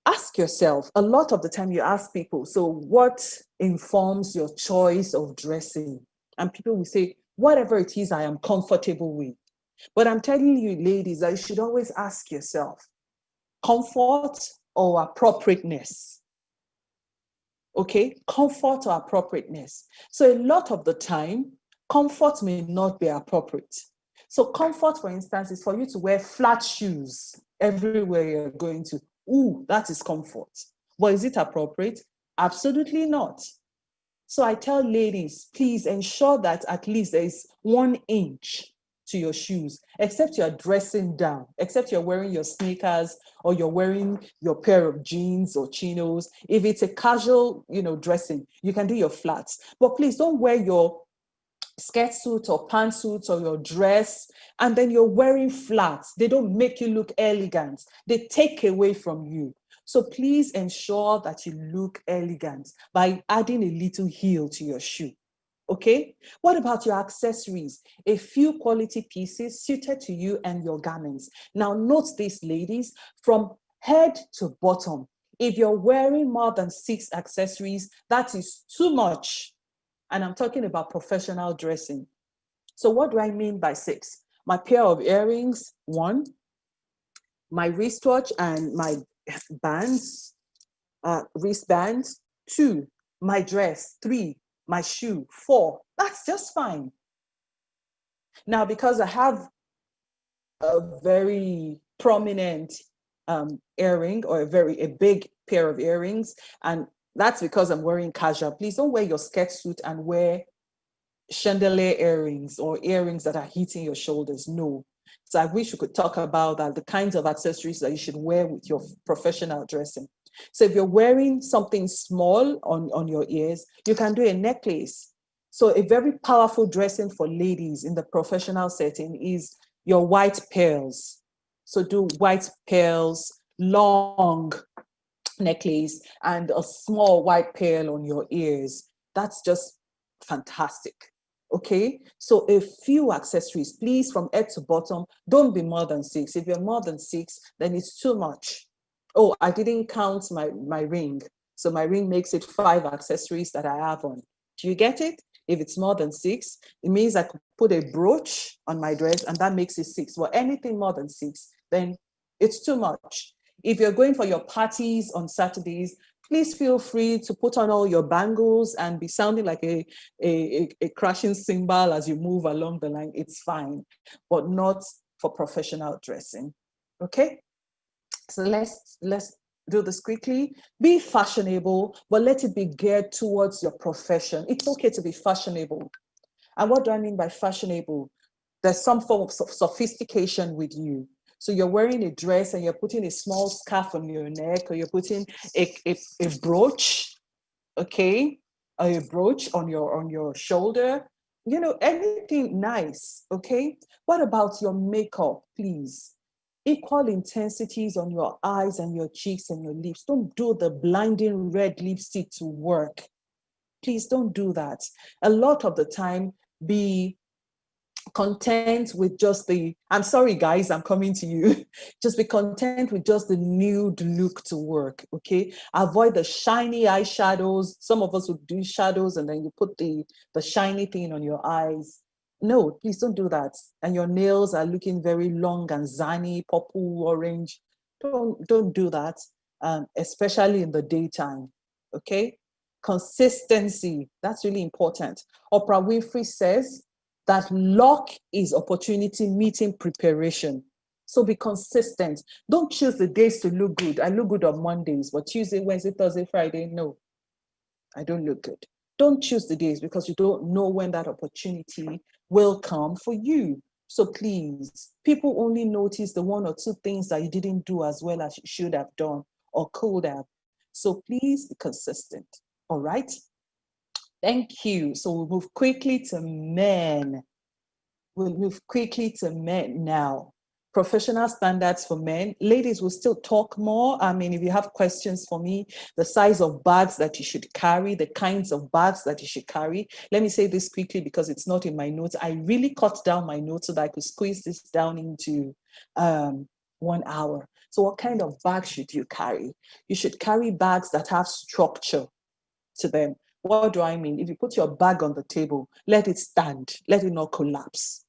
A: Ask yourself, a lot of the time you ask people, so what informs your choice of dressing? And people will say, whatever it is I am comfortable with. But I'm telling you, ladies, that you should always ask yourself, comfort or appropriateness? Okay, comfort or appropriateness. So a lot of the time, comfort may not be appropriate. So comfort, for instance, is for you to wear flat shoes everywhere you're going to. Ooh, that is comfort. But is it appropriate? Absolutely not. So I tell ladies, please ensure that at least there is 1 inch to your shoes, except you're dressing down, except you're wearing your sneakers or you're wearing your pair of jeans or chinos. If it's a casual, dressing, you can do your flats. But please don't wear your skirt suit or pantsuit or your dress and then you're wearing flats. They don't make you look elegant. They take away from you. So please ensure that you look elegant by adding a little heel to your shoe. Okay? What about your accessories? A few quality pieces suited to you and your garments. Now, note this, ladies, from head to bottom. If you're wearing more than 6 accessories, that is too much. And I'm talking about professional dressing. So what do I mean by 6? My pair of earrings, 1. My wristwatch and my bands, wristbands, 2. My dress, 3. My shoe, 4. That's just fine. Now, because I have a very prominent earring or a big pair of earrings, and that's because I'm wearing casual. Please don't wear your skirt suit and wear chandelier earrings or earrings that are hitting your shoulders. No. So I wish we could talk about that, the kinds of accessories that you should wear with your professional dressing. So if you're wearing something small on your ears, you can do a necklace. So a very powerful dressing for ladies in the professional setting is your white pearls. So do white pearls, long necklace, and a small white pearl on your ears. That's just fantastic. Okay, so a few accessories, please, from head to bottom. Don't be more than 6. If you're more than 6, then it's too much. Oh, I didn't count my ring. So my ring makes it 5 accessories that I have on. Do you get it? If it's more than 6, it means I could put a brooch on my dress and that makes it 6. Well, anything more than 6, then it's too much. If you're going for your parties on Saturdays, please feel free to put on all your bangles and be sounding like a crashing cymbal as you move along the line. It's fine, but not for professional dressing. Okay? So let's do this quickly. Be fashionable, but let it be geared towards your profession. It's okay to be fashionable. And what do I mean by fashionable? There's some form of sophistication with you. So you're wearing a dress and you're putting a small scarf on your neck, or you're putting a brooch, okay? A brooch on your shoulder, anything nice, okay? What about your makeup, please? Equal intensities on your eyes and your cheeks and your lips. Don't do the blinding red lipstick to work. Please don't do that. A lot of the time, be content with just I'm sorry guys, I'm coming to you. Just be content with just the nude look to work, okay? Avoid the shiny eyeshadows. Some of us would do shadows and then you put the shiny thing on your eyes. No, please don't do that. And your nails are looking very long and zany, purple, orange. Don't do that, especially in the daytime, okay? Consistency, that's really important. Oprah Winfrey says that luck is opportunity meeting preparation. So be consistent. Don't choose the days to look good. I look good on Mondays, but Tuesday, Wednesday, Thursday, Friday, no, I don't look good. Don't choose the days because you don't know when that opportunity will come for you. So please, people only notice the 1 or 2 things that you didn't do as well as you should have done or could have. So please be consistent. All right. Thank you. So we'll move quickly to men. We'll move quickly to men now. Professional standards for men. Ladies will still talk more. I mean, if you have questions for me, the size of bags that you should carry, the kinds of bags that you should carry. Let me say this quickly because it's not in my notes. I really cut down my notes so that I could squeeze this down into 1 hour. So what kind of bag should you carry? You should carry bags that have structure to them. What do I mean? If you put your bag on the table, let it stand, let it not collapse.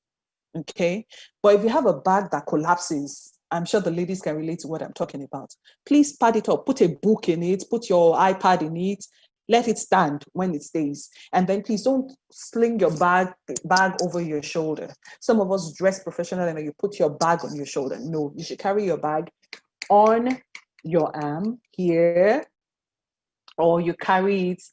A: Okay? But if you have a bag that collapses, I'm sure the ladies can relate to what I'm talking about. Please pad it up, put a book in it, put your iPad in it, let it stand when it stays. And then please don't sling your bag over your shoulder. Some of us dress professional and you put your bag on your shoulder. No, you should carry your bag on your arm here, or you carry it,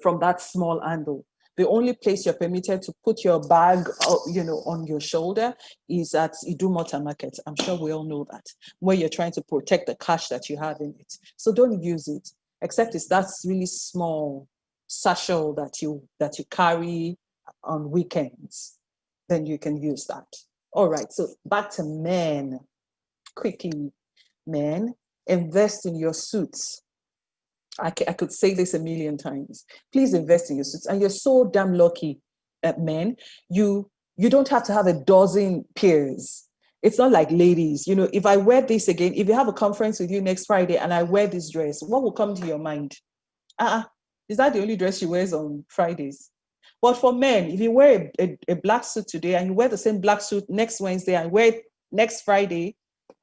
A: from that small handle. The only place you're permitted to put your bag, on your shoulder is at Idumota Market. I'm sure we all know that, where you're trying to protect the cash that you have in it. So don't use it, except it's that really small satchel that you carry on weekends. Then you can use that. All right, so back to men. Quickly, men, invest in your suits. I could say this a million times. Please invest in your suits. And you're so damn lucky, men. You don't have to have a dozen pairs. It's not like ladies. If I wear this again, if you have a conference with you next Friday and I wear this dress, what will come to your mind? Is that the only dress she wears on Fridays? But for men, if you wear a black suit today and you wear the same black suit next Wednesday and wear it next Friday,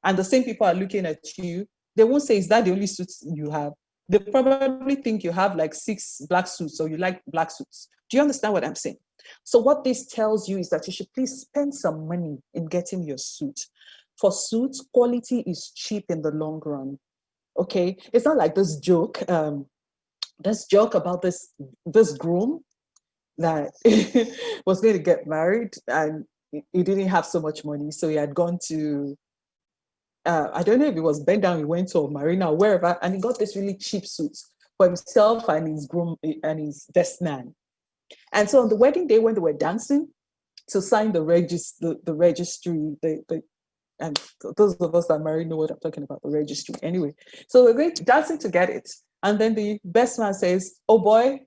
A: and the same people are looking at you, they won't say, is that the only suit you have? They probably think you have like 6 black suits or you like black suits. Do you understand what I'm saying? So what this tells you is that you should please spend some money in getting your suit. For suits, quality is cheap in the long run. Okay? It's not like this joke about this groom that was going to get married and he didn't have so much money. So he had gone to, I don't know if it was Ben Down, he went to Marina or wherever, and he got this really cheap suit for himself and his groom and his best man. And so on the wedding day, when they were dancing to sign the registry, and those of us that are married know what I'm talking about, the registry. Anyway, so we're dancing to get it. And then the best man says, oh boy,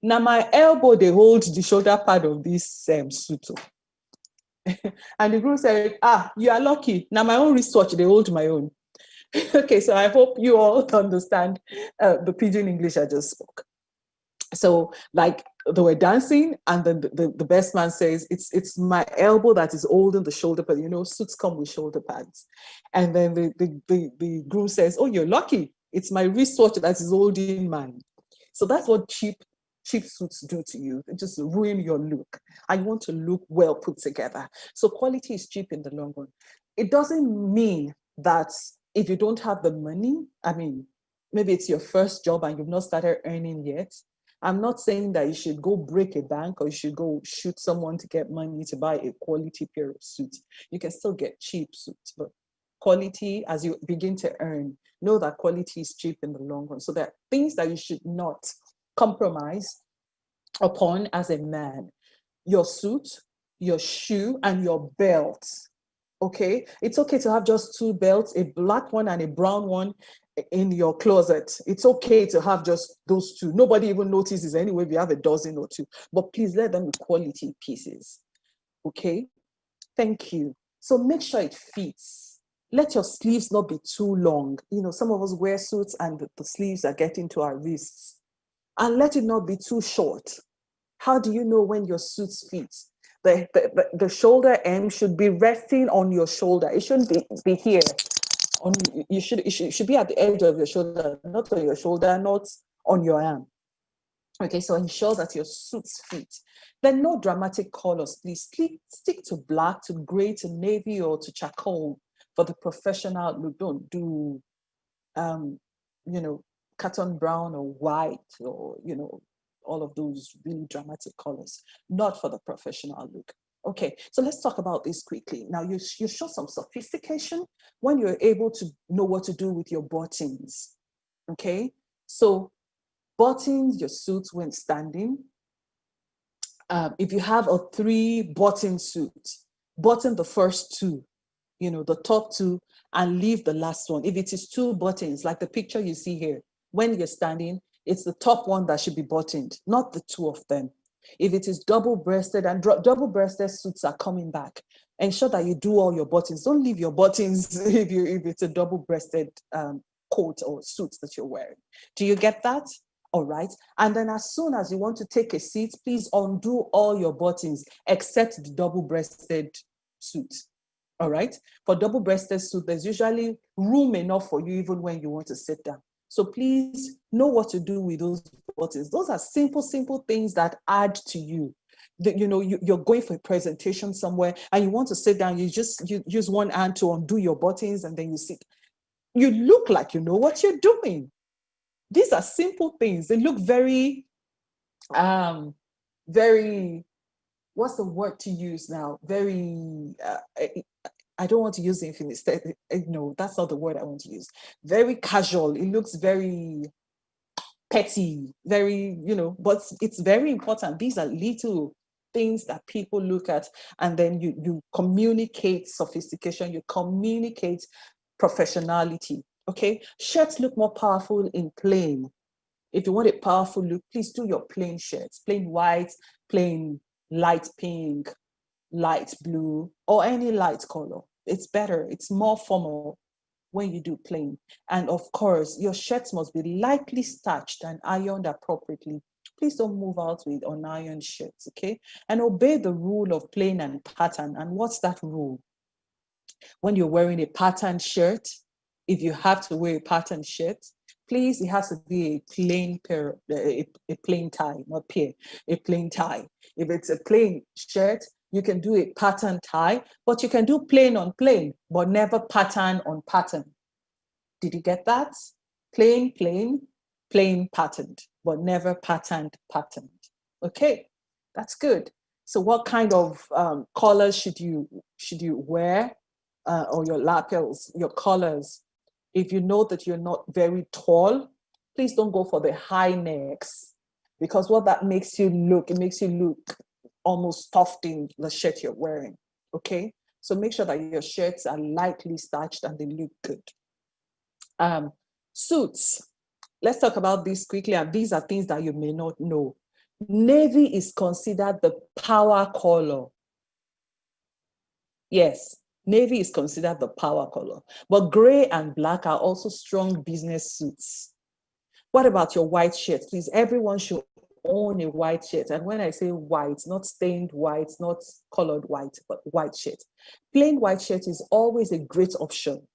A: now my elbow, they hold the shoulder pad of this suit. And the groom said, you are lucky. Now my own wristwatch, they hold my own. Okay, so I hope you all understand the pidgin English I just spoke. So like they were dancing and then the best man says, it's my elbow that is holding the shoulder pad. Suits come with shoulder pads. And then the groom says, oh, you're lucky. It's my wristwatch that is holding mine. So that's what cheap suits do to you. They just ruin your look. I want to look well put together. So quality is cheap in the long run. It doesn't mean that if you don't have the money, maybe it's your first job and you've not started earning yet. I'm not saying that you should go break a bank or you should go shoot someone to get money to buy a quality pair of suits. You can still get cheap suits, but quality, as you begin to earn, know that quality is cheap in the long run. So there are things that you should not compromise upon as a man. Your suit, your shoe, and your belt. Okay, it's okay to have just 2 belts, a black one and a brown one in your closet. It's okay to have just those 2. Nobody even notices anyway if you have a dozen or 2, but please let them be quality pieces. Okay, thank you. So make sure it fits. Let your sleeves not be too long. Some of us wear suits and the sleeves are getting to our wrists. And let it not be too short. How do you know when your suit fits? The shoulder end should be resting on your shoulder. It shouldn't be here. It should be at the edge of your shoulder, not on your shoulder, not on your arm. Okay, so ensure that your suits fit. Then no dramatic colors, please. Stick to black, to gray, to navy, or to charcoal for the professional look. Don't do, cotton brown or white or, all of those really dramatic colors, not for the professional look. Okay, so let's talk about this quickly. Now, you show some sophistication when you're able to know what to do with your buttons. Okay, so buttons your suits when standing. If you have a 3-button suit, button the first 2, the top 2, and leave the last one. If it is 2 buttons, like the picture you see here, when you're standing, it's the top one that should be buttoned, not the 2 of them. If it is double-breasted, and double-breasted suits are coming back, ensure that you do all your buttons. Don't leave your buttons if it's a double-breasted coat or suit that you're wearing. Do you get that? All right. And then as soon as you want to take a seat, please undo all your buttons except the double-breasted suit. All right. For double-breasted suit, there's usually room enough for you even when you want to sit down. So please know what to do with those buttons. Those are simple things that add to you. You're going for a presentation somewhere and you want to sit down, you use one hand to undo your buttons and then you sit. You look like you know what you're doing. These are simple things. They look very, very, what's the word to use now? Very, I don't want to use infinite. No, that's not the word I want to use. Very casual. It looks very petty, very, but it's very important. These are little things that people look at, and then you communicate sophistication, you communicate professionality. Okay, shirts look more powerful in plain. If you want a powerful look, please do your plain shirts, plain white, plain light pink, light blue, or any light color. It's better, it's more formal when you do plain. And of course, your shirts must be lightly starched and ironed appropriately. Please don't move out with unironed shirts, okay? And obey the rule of plain and pattern. And what's that rule? When you're wearing a patterned shirt, if you have to wear a patterned shirt, please, it has to be a plain pair, a plain tie, not pair, a plain tie. If it's a plain shirt, you can do a pattern tie, but you can do plain on plain, but never pattern on pattern. Did you get that? Plain, plain, plain patterned, but never patterned. Okay, that's good. So what kind of colors should you wear, or your lapels, your colors? If you know that you're not very tall, please don't go for the high necks, because what that makes you look, it makes you look almost stuffed in the shirt you're wearing. Okay, so make sure that your shirts are lightly starched and they look good. Suits. Let's talk about this quickly, and these are things that you may not know. Navy is considered the power color. Yes, navy is considered the power color, but gray and black are also strong business suits. What about your white shirt? Please, everyone should own a white shirt. And when I say white, not stained white, not colored white, but white shirt. Plain white shirt is always a great option,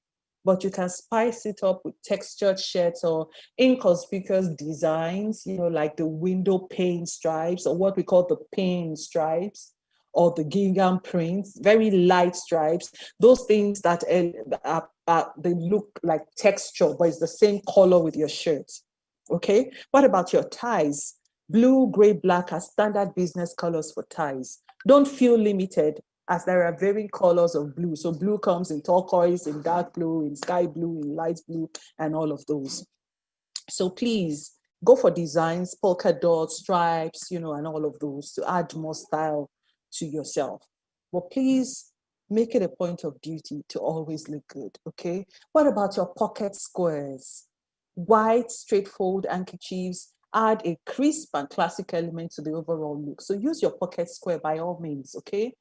A: but you can spice it up with textured shirts or inconspicuous designs, like the window pane stripes, or what we call the pane stripes, or the gingham prints, very light stripes. Those things that they look like texture, but it's the same color with your shirt. Okay, what about your ties? Blue, gray, black are standard business colors for ties. Don't feel limited, as there are varying colors of blue. So blue comes in turquoise, in dark blue, in sky blue, in light blue, and all of those. So please go for designs, polka dots, stripes, and all of those to add more style to yourself. But please make it a point of duty to always look good, okay? What about your pocket squares? White, straightforward handkerchiefs add a crisp and classic element to the overall look. So use your pocket square by all means, okay?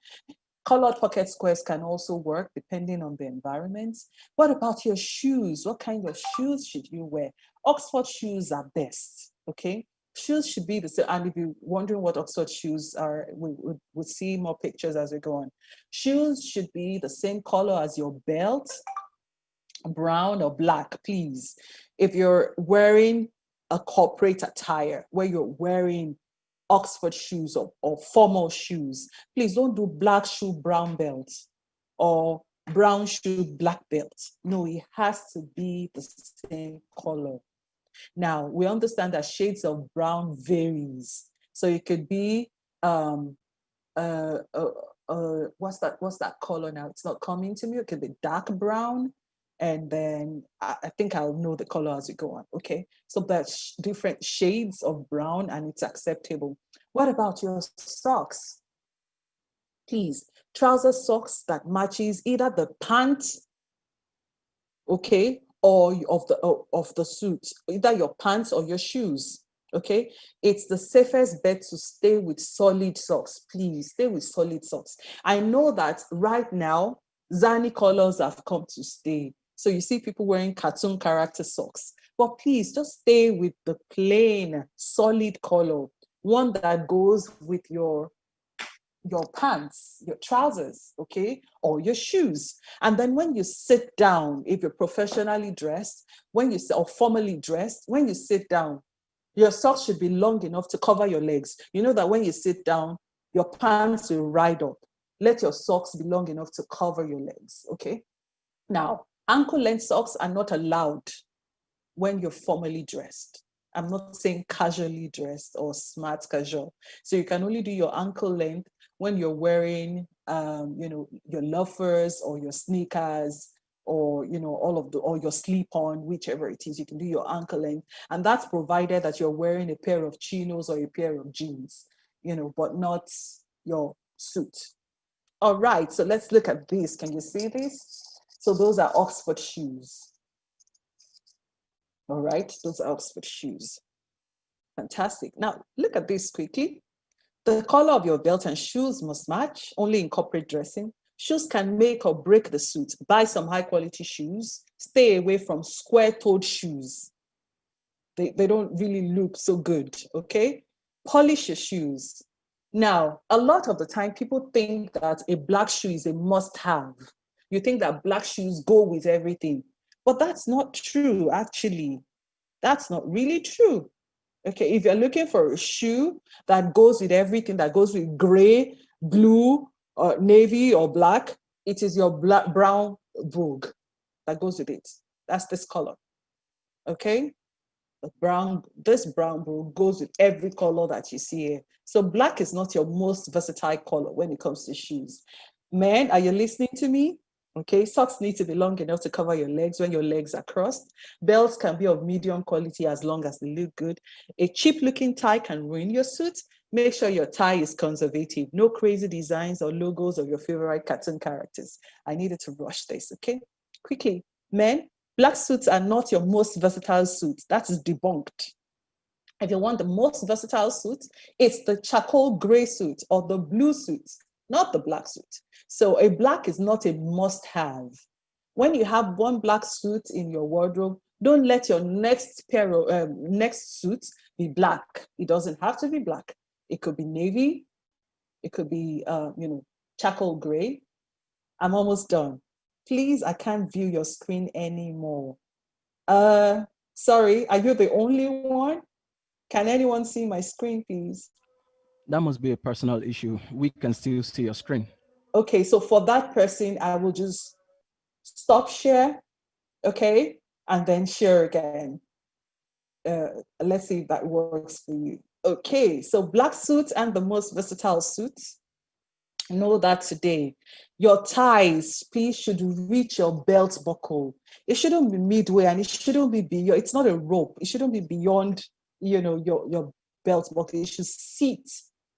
A: Colored pocket squares can also work depending on the environment. What about your shoes? What kind of shoes should you wear? Oxford shoes are best, okay? Shoes should be the same. And if you're wondering what Oxford shoes are, we'll see more pictures as we go on. Shoes should be the same color as your belt, brown or black, please. If you're wearing a corporate attire where you're wearing Oxford shoes or formal shoes, please don't do black shoe, brown belt, or brown shoe, black belt. No, it has to be the same color. Now, we understand that shades of brown varies. So it could be, what's that color now? It's not coming to me. It could be dark brown. And then I think I'll know the color as we go on, okay? So that's different shades of brown, and it's acceptable. What about your socks? Please, trouser socks that matches either the pants, okay, or of the suit, either your pants or your shoes, okay? It's the safest bet to stay with solid socks. Please stay with solid socks. I know that right now, Zani colors have come to stay. So you see people wearing cartoon character socks, but please just stay with the plain, solid color, one that goes with your pants, your trousers, okay, or your shoes. And then when you sit down, if you're professionally dressed, or formally dressed, when you sit down, your socks should be long enough to cover your legs. You know that when you sit down, your pants will ride up. Let your socks be long enough to cover your legs, okay? Now, ankle length socks are not allowed. when you're formally dressed. I'm not saying casually dressed or smart casual. So you can only do your ankle length when you're wearing, your loafers or your sneakers, or all of the, or your slip on, whichever it is. You can do your ankle length, and that's provided that you're wearing a pair of chinos or a pair of jeans, but not your suit. All right, so let's look at this. Can you see this? So those are Oxford shoes. All right, those are Oxford shoes. Fantastic. Now, look at this quickly. The color of your belt and shoes must match, only in corporate dressing. Shoes can make or break the suit. Buy some high quality shoes. Stay away from square-toed shoes. They don't really look so good, okay? Polish your shoes. Now, a lot of the time, people think that a black shoe is a must-have. You think that black shoes go with everything, but that's not true, actually. That's not really true. Okay, if you're looking for a shoe that goes with everything, that goes with gray, blue, or navy, or black, it is your brown Vogue that goes with it. That's this color. Okay, this brown Vogue goes with every color that you see here. So black is not your most versatile color when it comes to shoes. Men, are you listening to me? Okay, socks need to be long enough to cover your legs when your legs are crossed. Belts can be of medium quality as long as they look good. A cheap looking tie can ruin your suit. Make sure your tie is conservative. No crazy designs or logos of your favorite cartoon characters. I needed to rush this, okay? Quickly, men, black suits are not your most versatile suit. That is debunked. If you want the most versatile suit, it's the charcoal gray suit or the blue suit, not the black suit. So a black is not a must-have. When you have one black suit in your wardrobe, don't let your next suit be black. It doesn't have to be black. It could be navy. It could be, charcoal gray. I'm almost done. Please, I can't view your screen anymore. Sorry, are you the only one? Can anyone see my screen, please?
B: That must be a personal issue. We can still see your screen.
A: Okay, so for that person, I will just stop share, okay, and then share again. Let's see if that works for you. Okay, so black suits and the most versatile suits. Know that today, your ties, please, should reach your belt buckle. It shouldn't be midway, and it shouldn't be beyond. It's not a rope. It shouldn't be beyond, your belt buckle. It should sit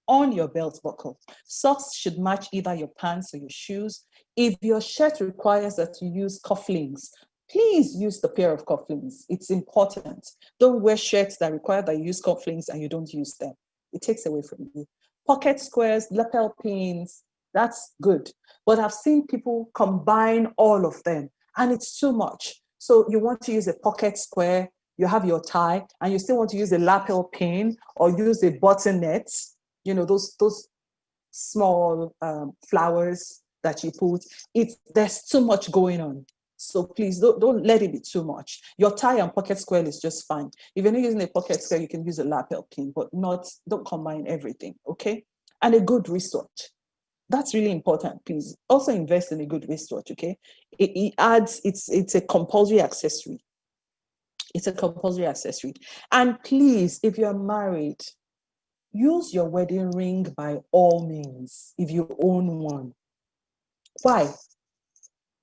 A: on your belt buckle. Socks should match either your pants or your shoes. If your shirt requires that you use cufflinks, please use the pair of cufflinks. It's important. Don't wear shirts that require that you use cufflinks and you don't use them. It takes away from you. Pocket squares, lapel pins, that's good. But I've seen people combine all of them and it's too much. So you want to use a pocket square, you have your tie, and you still want to use a lapel pin or use a buttonnet, those small flowers that you put. There's too much going on. So please don't let it be too much. Your tie and pocket square is just fine. If you're not using a pocket square, you can use a lapel pin, but don't combine everything, okay? And a good wristwatch. That's really important, please. Also invest in a good wristwatch, okay? It adds, it's a compulsory accessory. It's a compulsory accessory. And please, if you're married, use your wedding ring by all means, if you own one. Why?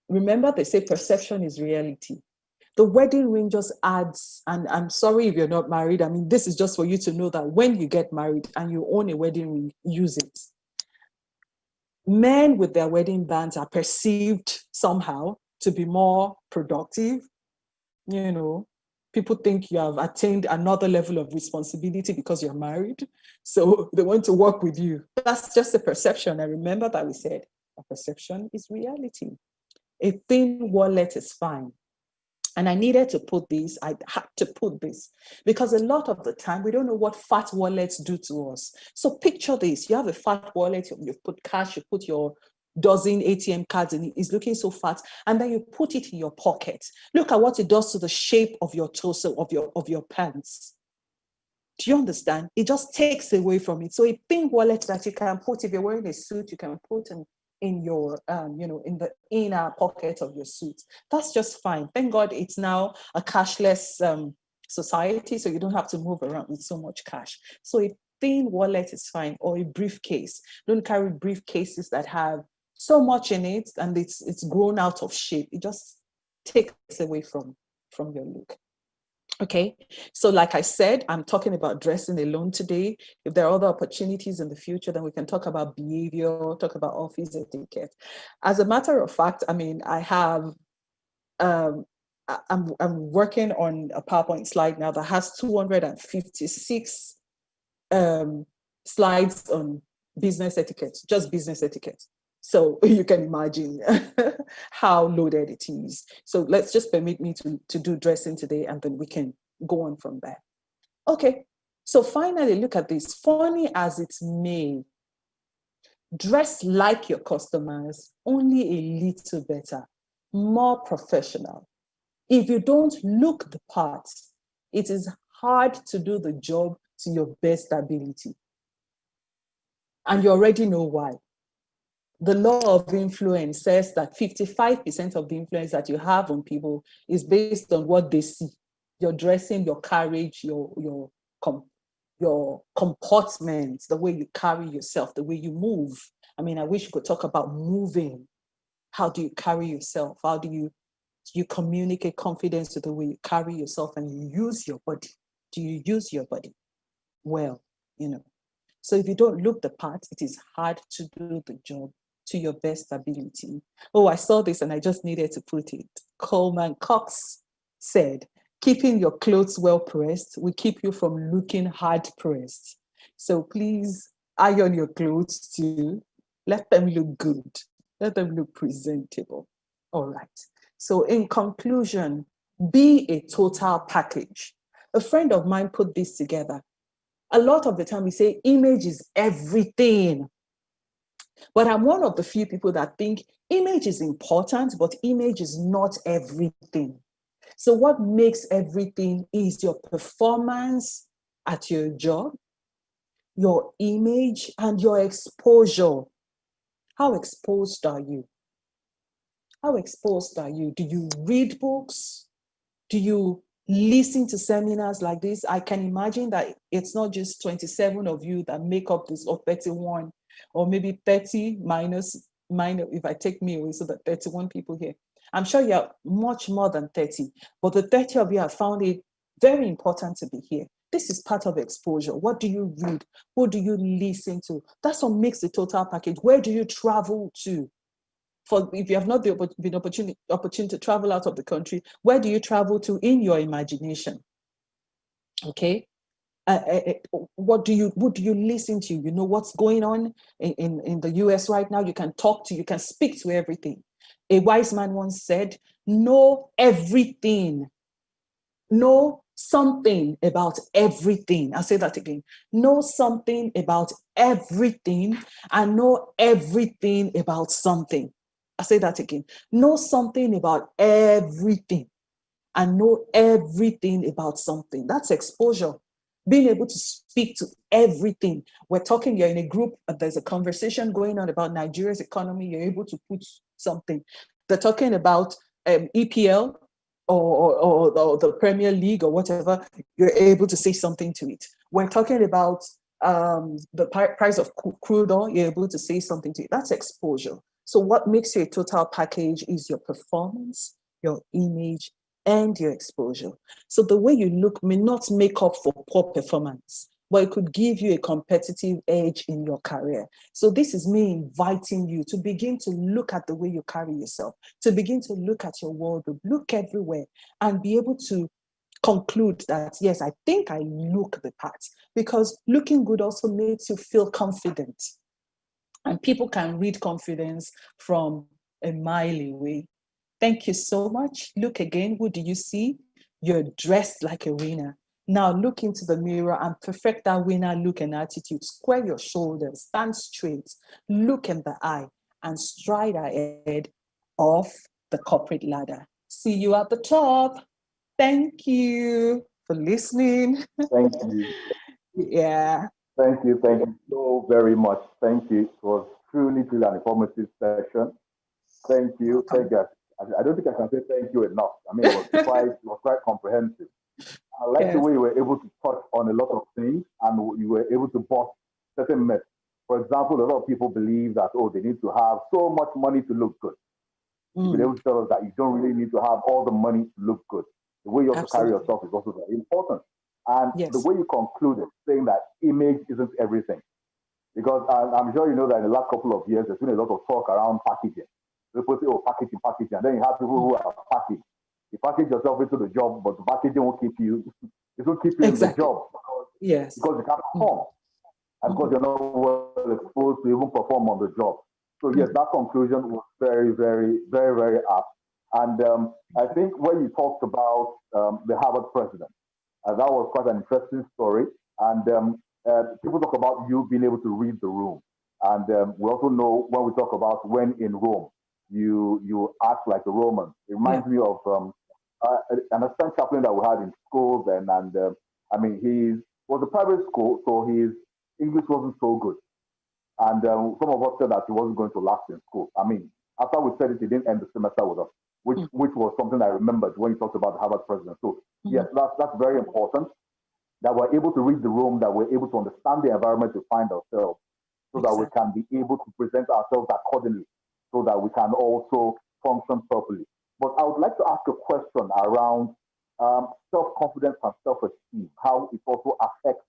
A: Remember, they say perception is reality. The wedding ring just adds, and I'm sorry if you're not married. I mean, this is just for you to know that when you get married and you own a wedding ring, use it. Men with their wedding bands are perceived somehow to be more productive. People think you have attained another level of responsibility because you're married. So they want to work with you. That's just a perception. And remember that we said a perception is reality. A thin wallet is fine. And I needed to put this, I had to put this, because a lot of the time we don't know what fat wallets do to us. So picture this, you have a fat wallet, you've put cash, you put your dozen ATM cards in it, it's looking so fat, and then you put it in your pocket. Look at what it does to the shape of your torso, of your pants. Do you understand? It just takes away from it. So a thin wallet that you can put, if you're wearing a suit, you can put in in your, in the inner pocket of your suit. That's just fine. Thank God it's now a cashless society, so you don't have to move around with so much cash. So a thin wallet is fine, or a briefcase. Don't carry briefcases that have so much in it and it's grown out of shape. It just takes away from your look. Okay, so like I said, I'm talking about dressing alone today. If there are other opportunities in the future, then we can talk about behavior, talk about office etiquette. As a matter of fact, I mean, I have, I'm working on a PowerPoint slide now that has 256 slides on business etiquette, just business etiquette. So you can imagine how loaded it is. So let's just permit me to do dressing today, and then we can go on from there. Okay, so finally, look at this. Funny as it may, dress like your customers, only a little better, more professional. If you don't look the part, it is hard to do the job to your best ability. And you already know why. The law of influence says that 55% of the influence that you have on people is based on what they see. Your dressing, your carriage, your comportment, the way you carry yourself, the way you move. I mean, I wish you could talk about moving. How do you carry yourself? How do you communicate confidence to the way you carry yourself and you use your body? Do you use your body well? So if you don't look the part, it is hard to do the job to your best ability. Oh, I saw this and I just needed to put it. Coleman Cox said, keeping your clothes well pressed will keep you from looking hard pressed. So please iron your clothes too. Let them look good. Let them look presentable. All right. So in conclusion, be a total package. A friend of mine put this together. A lot of the time we say image is everything. But I'm one of the few people that think image is important, but image is not everything. So what makes everything is your performance at your job, your image, and your exposure. How exposed are you? How exposed are you? Do you read books? Do you listen to seminars like this? I can imagine that it's not just 27 of you that make up this, or 31, or maybe 30 minus, if I take me away, so that 31 people here. I'm sure you're much more than 30, but the 30 of you have found it very important to be here. This is part of exposure. What do you read? Who do you listen to? That's what makes the total package. Where do you travel to? For if you have not been opportunity to travel out of the country, where do you travel to in your imagination? Okay, what do you listen to? You know what's going on in the US right now. You can talk to, you can speak to everything. A wise man once said, know everything, know something about everything. I'll say that again. Know something about everything and know everything about something. I'll say that again. Know something about everything and know everything about something. That's exposure. Being able to speak to everything. We're talking, you're in a group, there's a conversation going on about Nigeria's economy, you're able to put something. They're talking about EPL or the Premier League or whatever, you're able to say something to it. We're talking about the price of crude oil, you're able to say something to it. That's exposure. So what makes you a total package is your performance, your image, and your exposure. So the way you look may not make up for poor performance, but it could give you a competitive edge in your career. So this is me inviting you to begin to look at the way you carry yourself, to begin to look at your wardrobe, look everywhere, and be able to conclude that, yes, I think I look the part, because looking good also makes you feel confident. And people can read confidence from a mile away. Thank you so much. Look again. Who do you see? You're dressed like a winner. Now look into the mirror and perfect that winner look and attitude. Square your shoulders, stand straight, look in the eye, and stride ahead off the corporate ladder. See you at the top. Thank you for listening.
C: Thank you.
A: Yeah.
C: Thank you. Thank you so very much. Thank you. It was truly, truly an informative session. Thank you. Thank you. I don't think I can say thank you enough. I mean, it was quite comprehensive. I like the
A: Yes,
C: way you were able to touch on a lot of things and you were able to bust certain myths. For example, a lot of people believe that, oh, they need to have so much money to look good. You've been
A: mm,
C: able to tell us that you don't really need to have all the money to look good. The way you also carry
A: absolutely.
C: yourself is also very important. And the
A: Yes.
C: way you concluded, saying that image isn't everything. Because I'm sure you know that in the last couple of years, there's been a lot of talk around packaging. People say, oh, packaging, packaging. And then you have people
A: Mm,
C: who are packaged. You package yourself into the job, but the packaging won't keep you, it will keep you in the
A: exactly.
C: job
A: Yes.
C: because you can't
A: Mm,
C: perform and because
A: mhm,
C: you're not well exposed to even perform on the job. So yes,
A: mhm.
C: that conclusion was very, very, very, very apt. And I think when you talked about the Harvard president, that was quite an interesting story. And people talk about you being able to read the room. And we also know when we talk about when in Rome, you act like a Roman. It
A: Yeah.
C: reminds me of an assistant chaplain that we had in school then. And I mean, he was a private school, so his English wasn't so good. And some of us said that he wasn't going to last in school. I mean, after we said it, he didn't end the semester with us,
A: Mm,
C: which was something I remembered when he talked about the Harvard president. So yes,
A: mhm.
C: that's very important that we're able to read the room, that we're able to understand the environment we find ourselves, so that we
A: Exactly.
C: can be able to present ourselves accordingly, so that we can also function properly. But I would like to ask a question around self-confidence and self-esteem, how it also affects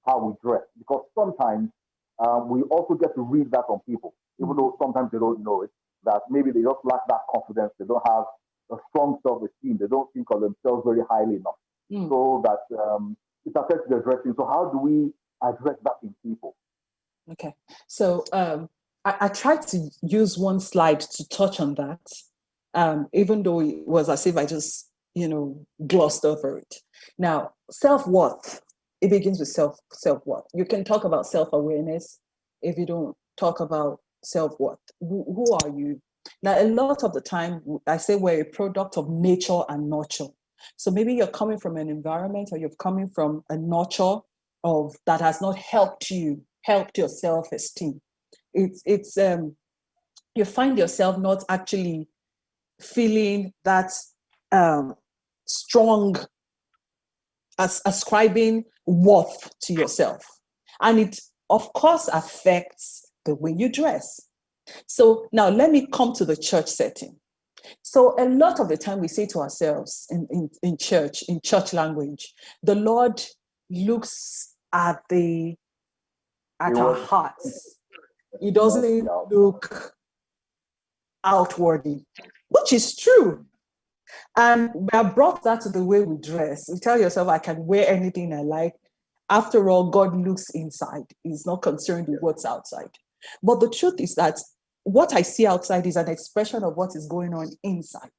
C: how we dress, because sometimes we also get to read that on people, even
A: Mm,
C: though sometimes they don't know it, that maybe they just lack that confidence, they don't have a strong self-esteem, they don't think of themselves very highly enough,
A: mm.
C: so that it affects their dressing. So how do we address that in people?
A: Okay. So I tried to use one slide to touch on that, even though it was as if I just, glossed over it. Now, self-worth, it begins with self-worth. You can talk about self-awareness if you don't talk about self-worth. Who are you? Now, a lot of the time, I say we're a product of nature and nurture. So maybe you're coming from an environment or you're coming from a nurture of that has not helped your self-esteem. It's you find yourself not actually feeling that um, strong as ascribing worth to yourself, and it of course affects the way you dress. So now let me come to the church setting. So a lot of the time we say to ourselves in church language, the Lord looks
C: It
A: at our
C: was
A: hearts. He
C: not
A: doesn't
C: the outcome.
A: look outwardly, which is true. And we have brought that to the way we dress. You tell yourself, I can wear anything I like. After all, God looks inside. He's not concerned with
C: Yeah.
A: what's outside. But the truth is that what I see outside is an expression of what is going on inside.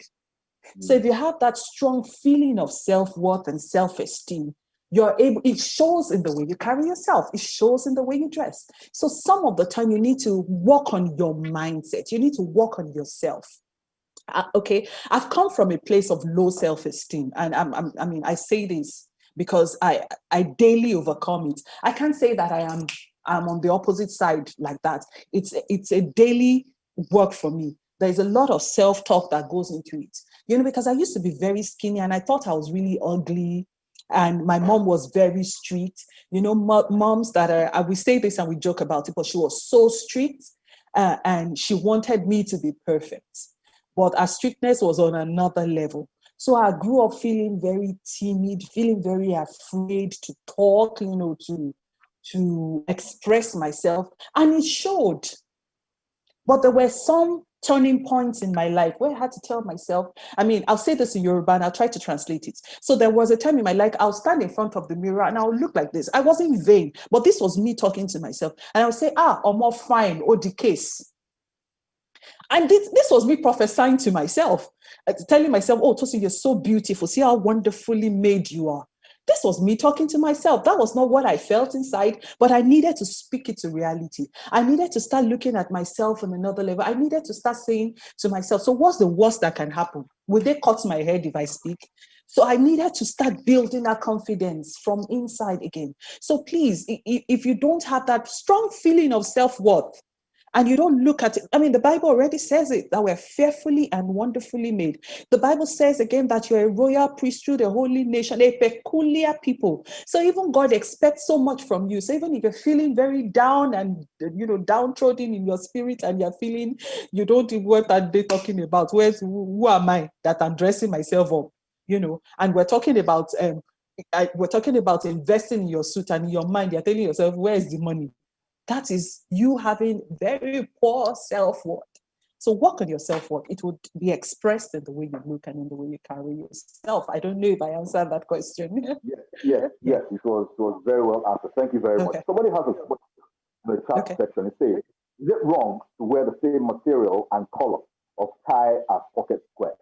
A: So
C: Mm.
A: if you have that strong feeling of self-worth and self-esteem, you're able, it shows in the way you carry yourself, it shows in the way you dress. So some of the time you need to work on your mindset, you need to work on yourself. Okay, I've come from a place of low self-esteem, and I mean, I say this because I daily overcome it. I can't say that I'm on the opposite side like that. It's a daily work for me. There's a lot of self-talk that goes into it, because I used to be very skinny and I thought I was really ugly. And my mom was very strict. Moms that we say this and we joke about it, but she was so strict, and she wanted me to be perfect. But our strictness was on another level. So I grew up feeling very timid, feeling very afraid to talk, to express myself. And it showed. But there were some turning points in my life where I had to tell myself, I mean, I'll say this in Yoruba and I'll try to translate it. So there was a time in my life, I'll stand in front of the mirror and I'll look like this. I wasn't vain, but this was me talking to myself. And I would say, or more fine, or the case. And this was me prophesying to myself, telling myself, oh, Tosi, you're so beautiful. See how wonderfully made you are. This was me talking to myself. That was not what I felt inside, but I needed to speak it to reality. I needed to start looking at myself on another level. I needed to start saying to myself, so what's the worst that can happen? Will they cut my head if I speak? So I needed to start building that confidence from inside again. So please, if you don't have that strong feeling of self-worth, And you don't look at it. I mean, the Bible already says it, that we're fearfully and wonderfully made. The Bible says again that you're a royal priesthood, a holy nation, a peculiar people. So even God expects so much from you. So even if you're feeling very down and, downtrodden in your spirit, and you're feeling, you don't know what are they talking about? Who am I that I'm dressing myself up? And we're talking about investing in your suit, and in your mind, you're telling yourself, where's the money? That is you having very poor self-worth. So work on your self-worth. It would be expressed in the way you look and in the way you carry yourself. I don't know if I answered that question.
C: Yes. It was very well answered. Thank you very much. Somebody has a question in the chat section. It says, is it wrong to wear the same material and color of tie as pocket square?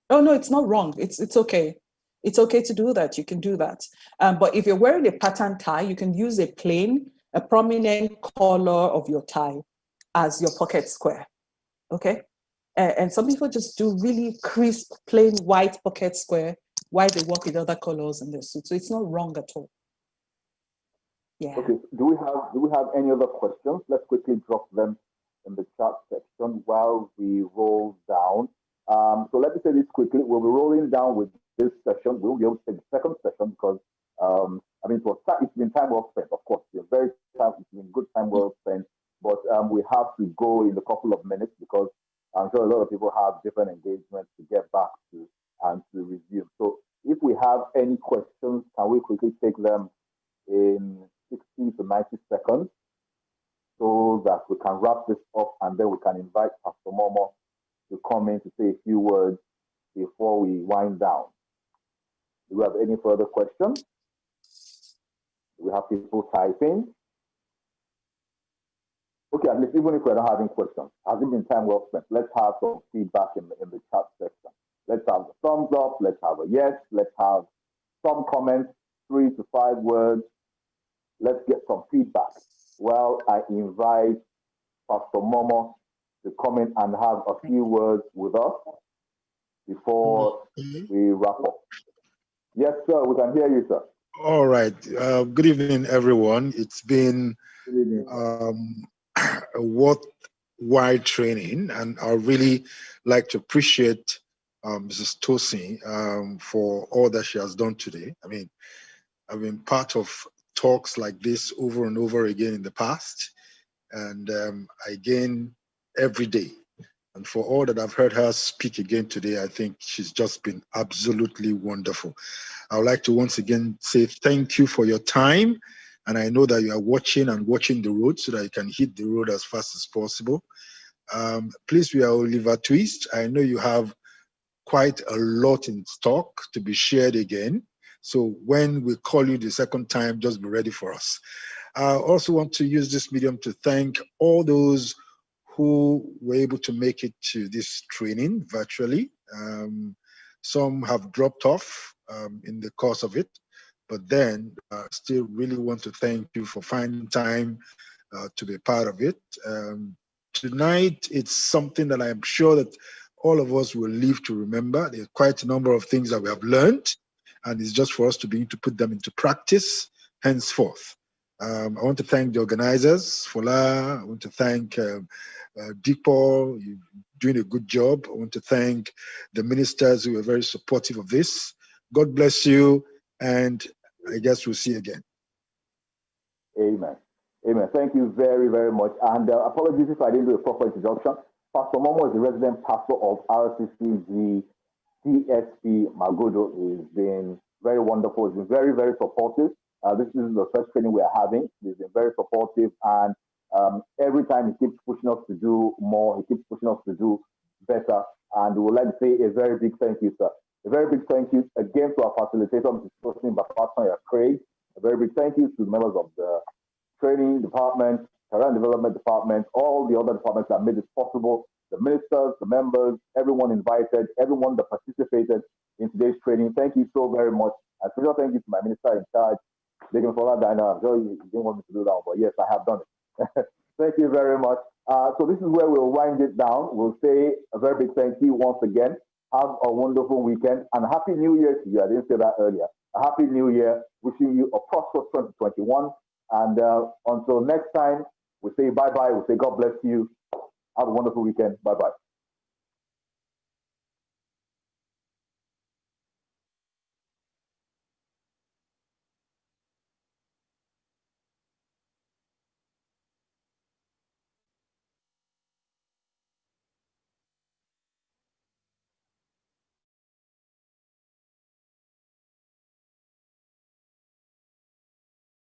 A: Oh, no, it's not wrong. It's okay. It's okay to do that. You can do that. But if you're wearing a pattern tie, you can use a prominent color of your tie as your pocket square. Okay? And some people just do really crisp, plain white pocket square while they work with other colors in their suit. So it's not wrong at all. Yeah.
C: Okay. Do we have any other questions? Let's quickly drop them in the chat section while we roll down. So let me say this quickly. We'll be rolling down with this session. We'll be able to take the second session because it's been time well spent. Of course, it's been good time well spent. But we have to go in a couple of minutes because I'm sure a lot of people have different engagements to get back to and to resume. So if we have any questions, can we quickly take them in 60 to 90 seconds so that we can wrap this up, and then we can invite Pastor Momo to come in to say a few words before we wind down. Do we have any further questions? Do we have people typing? Okay, at least even if we're not having questions, has it been time well spent? Let's have some feedback in the chat section. Let's have a thumbs up, let's have a yes, let's have some comments, 3 to 5 words. Let's get some feedback. Well, I invite Pastor Momo to come in and have a few words with us before we wrap up. Yes, sir, we can hear you, sir.
D: All right. Good evening, everyone. It's been a worthwhile training, and I really like to appreciate Mrs. Tosin for all that she has done today. I mean, I've been part of talks like this over and over again in the past, and I gain every day. And for all that I've heard her speak again today, I think she's just been absolutely wonderful. I would like to once again say thank you for your time. And I know that you are watching the road so that you can hit the road as fast as possible. Please, we are Oliver Twist. I know you have quite a lot in stock to be shared again. So when we call you the second time, just be ready for us. I also want to use this medium to thank all those who were able to make it to this training virtually. Some have dropped off in the course of it, but then still really want to thank you for finding time to be part of it. Tonight, it's something that I'm sure that all of us will live to remember. There's quite a number of things that we have learned, and it's just for us to begin to put them into practice henceforth. I want to thank the organizers, Fola. I want to thank Deepo. You're doing a good job. I want to thank the ministers who were very supportive of this. God bless you, and I guess we'll see you again.
C: Amen. Amen. Thank you very, very much. And apologies if I didn't do a proper introduction. Pastor Momo is the resident pastor of Rccg DSP Magodo. He's been very wonderful. He's been very, very supportive. This is the first training we are having. He's been very supportive, and every time he keeps pushing us to do more. He keeps pushing us to do better. And we would like to say a very big thank you, sir. A very big thank you again to our facilitator, Mrs. Tosin Bapatson Craig. A very big thank you to the members of the training department, career and development department, all the other departments that made this possible, the ministers, the members, everyone invited, everyone that participated in today's training. Thank you so very much. And special thank you to my minister in charge, Deacon Fola Dina. I'm sure you didn't want me to do that, but yes, I have done it. Thank you very much. So this is where we'll wind it down. We'll say a very big thank you once again. Have a wonderful weekend and Happy New Year to you. I didn't say that earlier. A Happy New Year. Wishing you a prosperous 2021. And until next time, We say bye-bye. We say God bless you. Have a wonderful weekend. Bye-bye.